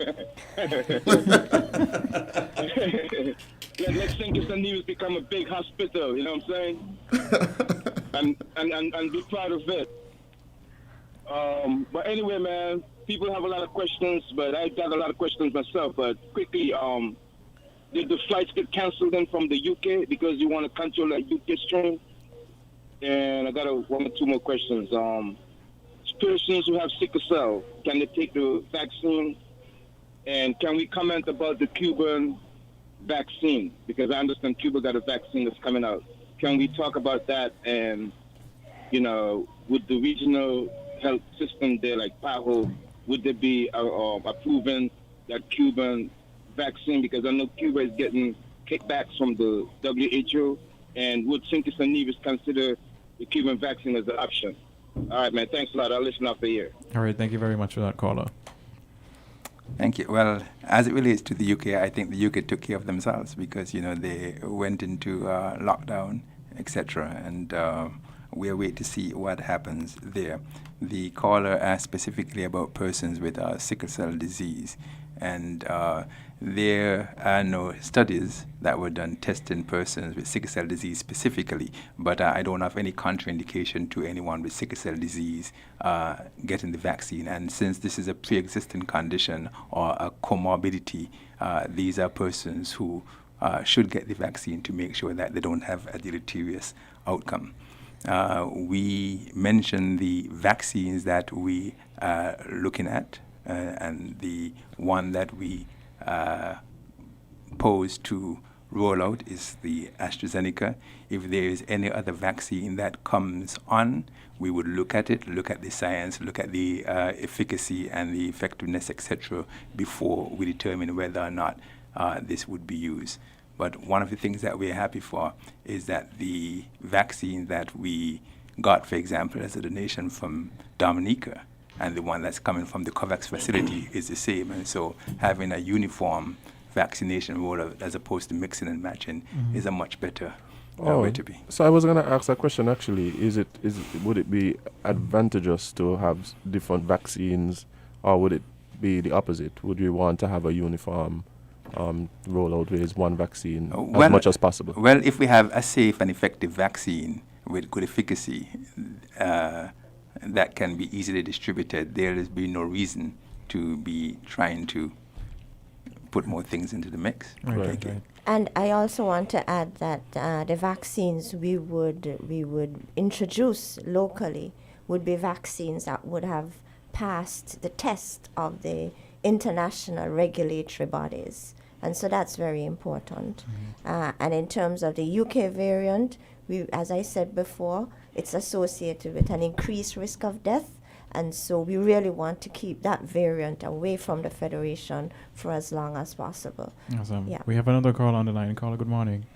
Let St Kitts and Nevis become a big hospital, you know what I'm saying? and be proud of it. But anyway, man, people have a lot of questions, but I got a lot of questions myself. But quickly, did the flights get canceled then from the UK because you want to control that UK strain? And I got one or two more questions. Persons who have sickle cell, can they take the vaccine? And can we comment about the Cuban vaccine? Because I understand Cuba got a vaccine that's coming out. Can we talk about that? And, you know, with the regional health system there, like PAHO, would they be approving that Cuban vaccine? Because I know Cuba is getting kickbacks from the WHO. And would St Kitts and Nevis consider the Cuban vaccine as an option? All right, man. Thanks a lot. I'll listen out for you. All right, thank you very much for that, caller. Thank you. Well, as it relates to the UK, I think the UK took care of themselves because, you know, they went into lockdown, etc. And we're waiting to see what happens there. The caller asked specifically about persons with sickle cell disease. And there are no studies that were done testing persons with sickle cell disease specifically, but I don't have any contraindication to anyone with sickle cell disease getting the vaccine. And since this is a pre-existing condition or a comorbidity, these are persons who should get the vaccine to make sure that they don't have a deleterious outcome. We mentioned the vaccines that we are looking at, and the one that we pose to roll out is the AstraZeneca. If there is any other vaccine that comes on, we would look at it, look at the science, look at the efficacy and the effectiveness, etc., before we determine whether or not this would be used. But one of the things that we're happy for is that the vaccine that we got, for example, as a donation from Dominica, and the one that's coming from the COVAX facility is the same. And so having a uniform vaccination rollout as opposed to mixing and matching is a much better way to be. So I was going to ask that question actually. Would it be advantageous to have different vaccines, or would it be the opposite? Would you want to have a uniform rollout with one vaccine as much as possible? Well, if we have a safe and effective vaccine with good efficacy, that can be easily distributed, there has been no reason to be trying to put more things into the mix. Right. And I also want to add that the vaccines we would introduce locally would be vaccines that would have passed the test of the international regulatory bodies. And so that's very important. And in terms of the UK variant, as I said before, it's associated with an increased risk of death, and so we really want to keep that variant away from the Federation for as long as possible. Awesome. Yeah. We have another call on the line. Caller, good morning.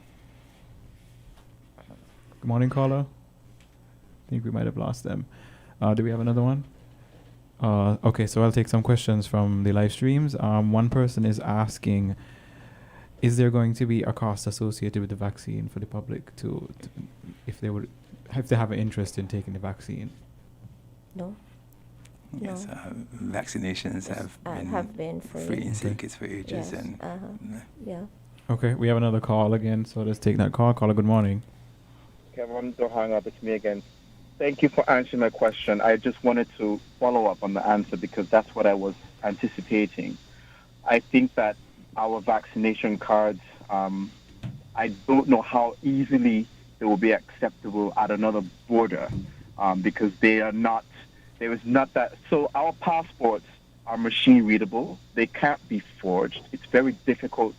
Good morning, caller. I think we might have lost them. Do we have another one? Okay, so I'll take some questions from the live streams. One person is asking, is there going to be a cost associated with the vaccine for the public if they have an interest in taking the vaccine? No? Yes, No. Vaccinations have been free in St Kitts for ages. Yes. Yeah. Okay, we have another call again, so let's take that call. Caller, good morning. Kevon, don't hang up. It's me again. Thank you for answering my question. I just wanted to follow up on the answer because that's what I was anticipating. I think that our vaccination cards, I don't know how easily they will be acceptable at another border because there is not that. So our passports are machine readable. They can't be forged. It's very difficult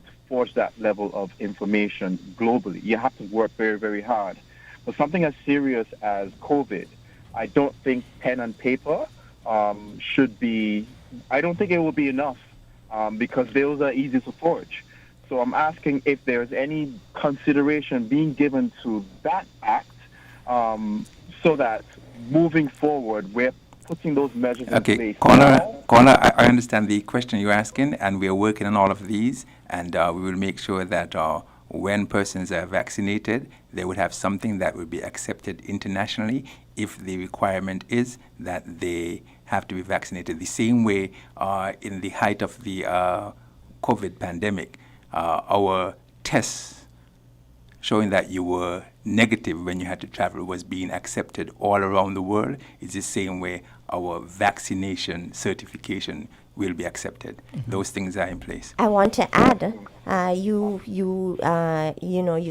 to forge that level of information globally. You have to work very, very hard. For something as serious as COVID, I don't think pen and paper should be, I don't think it will be enough because those are easy to forge. So I'm asking if there's any consideration being given to that act so that moving forward, we're putting those measures in place. Caller, I understand the question you're asking, and we are working on all of these, and we will make sure that when persons are vaccinated, they would have something that would be accepted internationally if the requirement is that they have to be vaccinated. The same way in the height of the COVID pandemic, our tests showing that you were negative when you had to travel was being accepted all around the world. It's the same way our vaccination certification will be accepted. Those things are in place. I want to add, you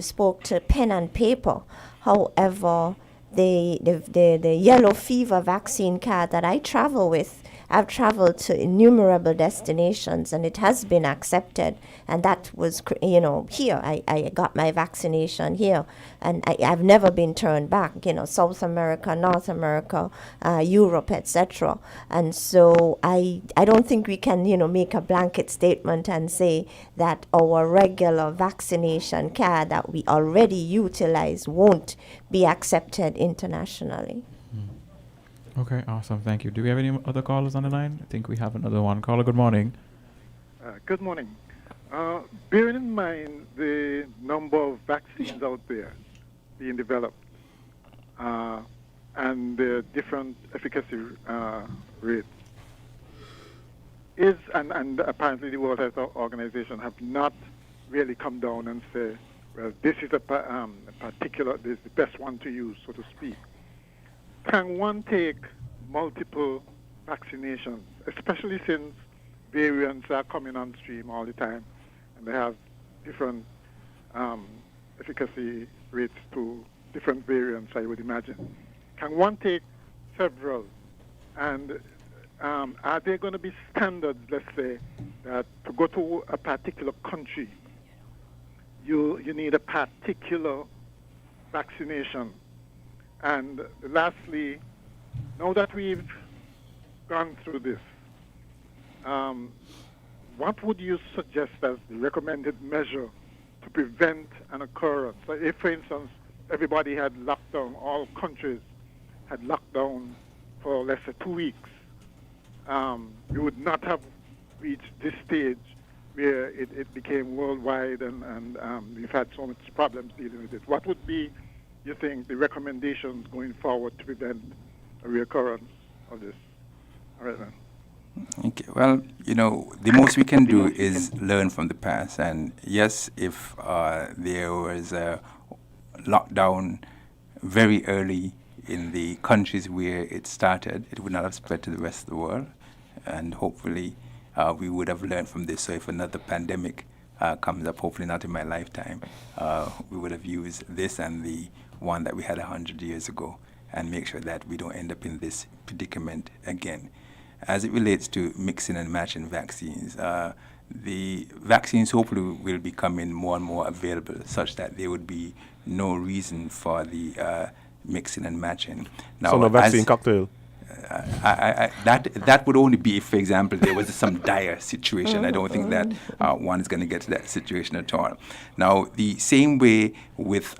spoke to pen and paper. However, the yellow fever vaccine card that I travel with, I've traveled to innumerable destinations and it has been accepted. And that was, here. I got my vaccination here and I've never been turned back, South America, North America, Europe, etc. And so I don't think we can, make a blanket statement and say that our regular vaccination card that we already utilize won't be accepted internationally. Okay, awesome. Thank you. Do we have any other callers on the line? I think we have another one. Caller, good morning. Good morning. Bearing in mind the number of vaccines out there being developed and the different efficacy rates, and apparently the World Health Organization have not really come down and say, well, this is a particular, this is the best one to use, so to speak. Can one take multiple vaccinations, especially since variants are coming on stream all the time and they have different efficacy rates to different variants, I would imagine. Can one take several? And are there going to be standards, let's say, that to go to a particular country, you need a particular vaccination? And lastly, now that we've gone through this, what would you suggest as the recommended measure to prevent an occurrence? So if, for instance, everybody had lockdown, all countries had lockdown for, let's say, 2 weeks, we would not have reached this stage where it became worldwide and we've had so much problems dealing with it. What would be, you think, the recommendations going forward to prevent a reoccurrence of this? All right, then. Okay. Well, the most we can do is learn from the past. And yes, if there was a lockdown very early in the countries where it started, it would not have spread to the rest of the world. And hopefully we would have learned from this. So if another pandemic comes up, hopefully not in my lifetime, we would have used this and the one that we had 100 years ago and make sure that we don't end up in this predicament again. As it relates to mixing and matching vaccines, the vaccines hopefully will be becoming more and more available such that there would be no reason for the mixing and matching. Now, so no vaccine cocktail? That would only be if, for example, there was some dire situation. I don't think that one is going to get to that situation at all. Now, the same way with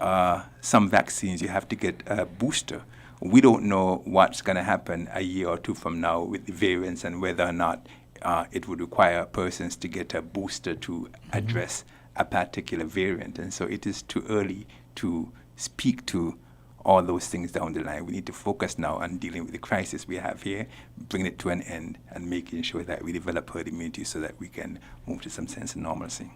some vaccines, you have to get a booster. We don't know what's going to happen a year or two from now with the variants and whether or not it would require persons to get a booster to address a particular variant. And so it is too early to speak to all those things down the line. We need to focus now on dealing with the crisis we have here, bringing it to an end, and making sure that we develop herd immunity so that we can move to some sense of normalcy.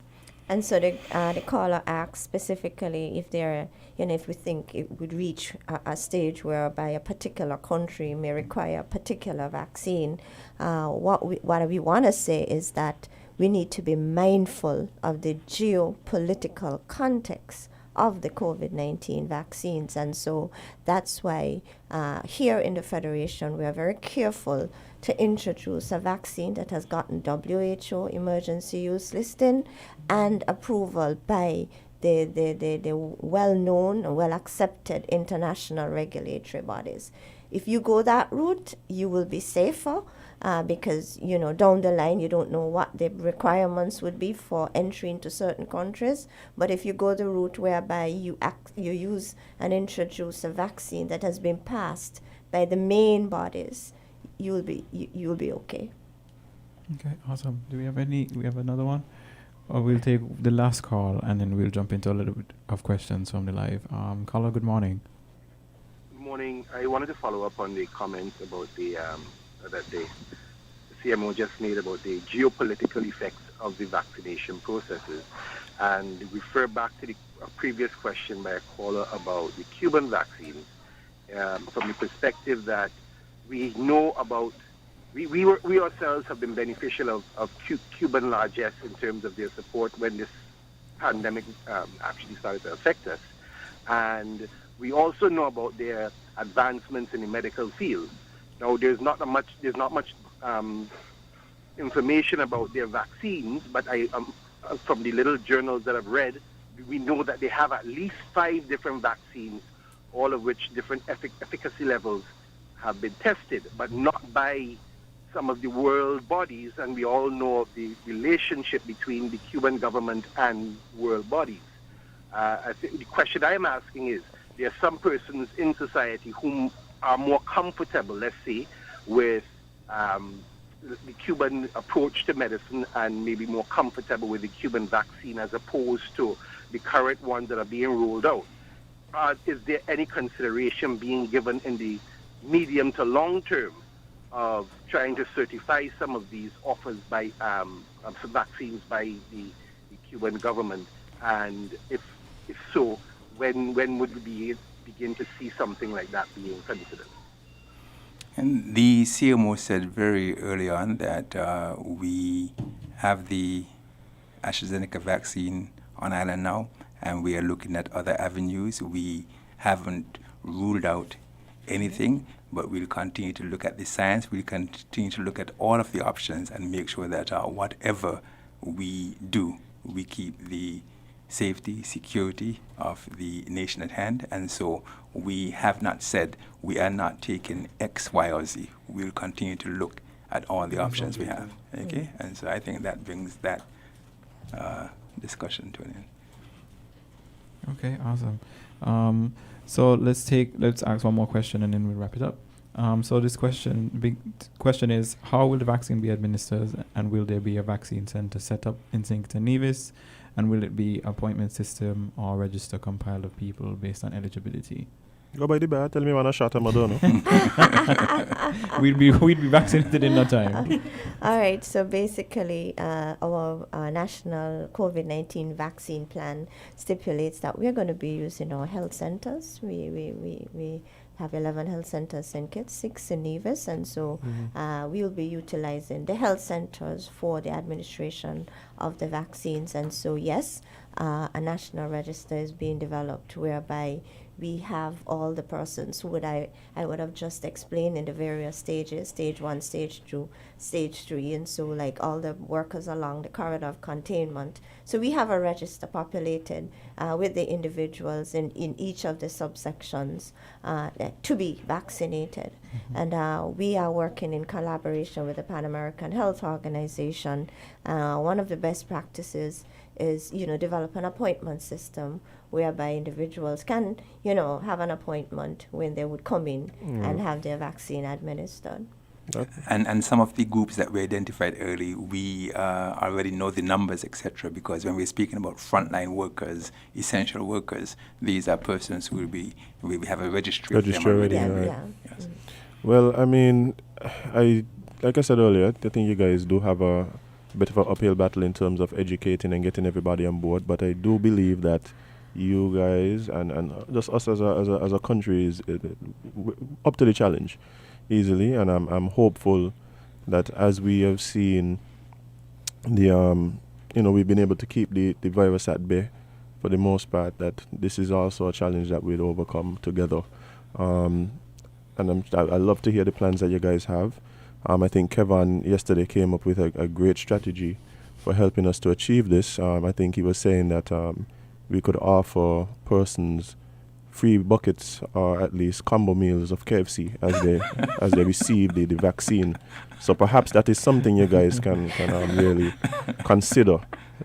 And so the caller asked specifically if there, if we think it would reach a stage whereby a particular country may require a particular vaccine. What we want to say is that we need to be mindful of the geopolitical context of the COVID-19 vaccines. And so that's why here in the Federation, we are very careful to introduce a vaccine that has gotten WHO emergency use listing and approval by the well-known and well-accepted international regulatory bodies. If you go that route, you will be safer because, down the line, you don't know what the requirements would be for entry into certain countries. But if you go the route whereby you use and introduce a vaccine that has been passed by the main bodies, you'll be okay. Okay, awesome. Do we have another one? Or we'll take the last call and then we'll jump into a little bit of questions from the live. Caller, good morning. Good morning. I wanted to follow up on the comments about that the CMO just made about the geopolitical effects of the vaccination processes, and refer back to the previous question by a caller about the Cuban vaccines, from the perspective that we know about. We ourselves have been beneficial of Cuban largesse in terms of their support when this pandemic actually started to affect us. And we also know about their advancements in the medical field. Now, there's not much information about their vaccines, but from the little journals that I've read, we know that they have at least 5 different vaccines, all of which different efficacy levels have been tested, but not by some of the world bodies, and we all know of the relationship between the Cuban government and world bodies. I think the question I am asking is, there are some persons in society who are more comfortable, let's say, with the Cuban approach to medicine and maybe more comfortable with the Cuban vaccine as opposed to the current ones that are being rolled out. Is there any consideration being given in the medium to long term of trying to certify some of these offers by some vaccines by the Cuban government? And if so, when would we begin to see something like that being considered? And the CMO said very early on that we have the AstraZeneca vaccine on island now, and we are looking at other avenues. We haven't ruled out anything, but we'll continue to look at the science. We'll continue to look at all of the options and make sure that whatever we do, we keep the safety, security of the nation at hand. And so we have not said we are not taking X, Y, or Z. We'll continue to look at all the options we have. Okay? And so I think that brings that discussion to an end. Okay, awesome. So let's ask one more question and then we'll wrap it up. So this big question is, how will the vaccine be administered, and will there be a vaccine center set up in St Kitts and Nevis, and will it be appointment system or register compiled of people based on eligibility? Go by the bar, tell me when I shot him, I don't know. We'd be vaccinated in no time. All right, so basically our national COVID-19 vaccine plan stipulates that we're going to be using our health centers. We have 11 health centers in Kitts, 6 in Nevis, and so we will be utilizing the health centers for the administration of the vaccines. And so yes, a national register is being developed whereby we have all the persons who I would have just explained in the various stages, stage 1, stage 2, stage 3, and so like all the workers along the corridor of containment. So we have a register populated with the individuals in each of the subsections to be vaccinated. And we are working in collaboration with the Pan American Health Organization. One of the best practices is, develop an appointment system whereby individuals can, have an appointment when they would come in and have their vaccine administered. And some of the groups that we identified early, we already know the numbers, etc., because when we're speaking about frontline workers, essential workers, these are persons who we have a registry of them already. Yes. Well, I mean, like I said earlier, I think you guys do have a bit of an uphill battle in terms of educating and getting everybody on board, but I do believe that you guys and just us as a country is up to the challenge easily, and I'm hopeful that as we have seen the we've been able to keep the virus at bay for the most part, that this is also a challenge that we'll overcome together. And I love to hear the plans that you guys have. I think Kevon yesterday came up with a great strategy for helping us to achieve this. I think he was saying that we could offer persons free buckets or at least combo meals of KFC as they receive the vaccine. So perhaps that is something you guys can really consider.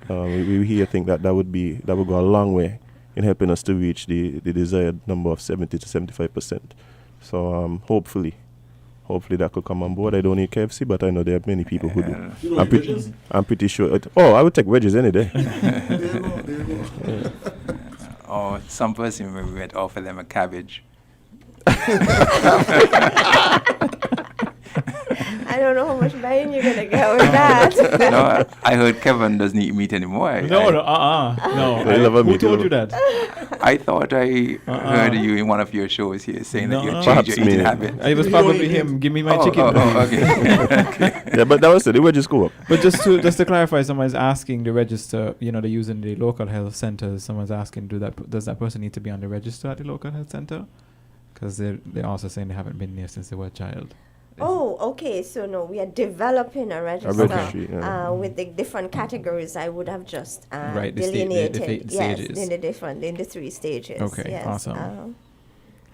We here think that would go a long way in helping us to reach the desired number of 70 to 75%. So hopefully that could come on board. I don't eat KFC, but I know there are many people who do. You don't eat wedges? I'm pretty sure. I would take wedges any day. There you go. Or some person maybe might offer them a cabbage. I don't know how much buying you're gonna get with that. No, I heard Kevon doesn't eat meat anymore. No. Who told you that? I thought I heard you in one of your shows here saying that you changed your eating habit. It was probably him. Give me my chicken. Okay. Yeah, but that was it. The wedges go up. But just to clarify, someone's asking to register. They're using the local health centers. Someone's asking, does that person need to be on the register at the local health center? Because they're also saying they haven't been there since they were a child. Oh, okay. So no, we are developing a register with the different categories. I would have just delineated. In the 3 stages. Okay, yes. awesome.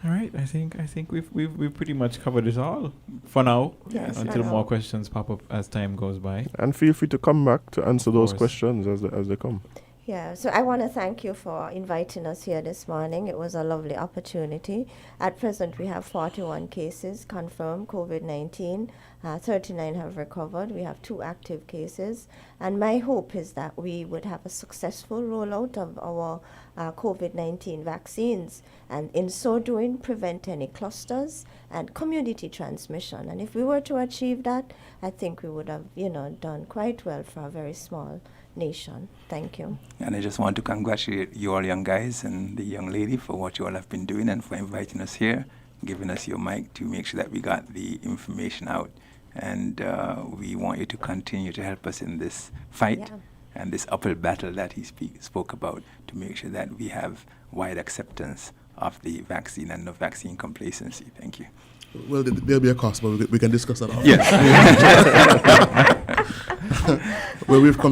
All right, I think we've pretty much covered it all for now. Yes, until more questions pop up as time goes by. And feel free to come back to answer those questions as they come. Yeah, so I want to thank you for inviting us here this morning. It was a lovely opportunity. At present, we have 41 cases confirmed COVID-19. 39 have recovered. We have 2 active cases. And my hope is that we would have a successful rollout of our COVID-19 vaccines, and in so doing, prevent any clusters and community transmission. And if we were to achieve that, I think we would have, done quite well for a very small nation. Thank you. And I just want to congratulate you all young guys and the young lady for what you all have been doing and for inviting us here, giving us your mic to make sure that we got the information out. And we want you to continue to help us in this fight and this uphill battle that he spoke about, to make sure that we have wide acceptance of the vaccine and no vaccine complacency. Thank you. Well, there'll be a cost, but we can discuss that. Yes. Well, we've come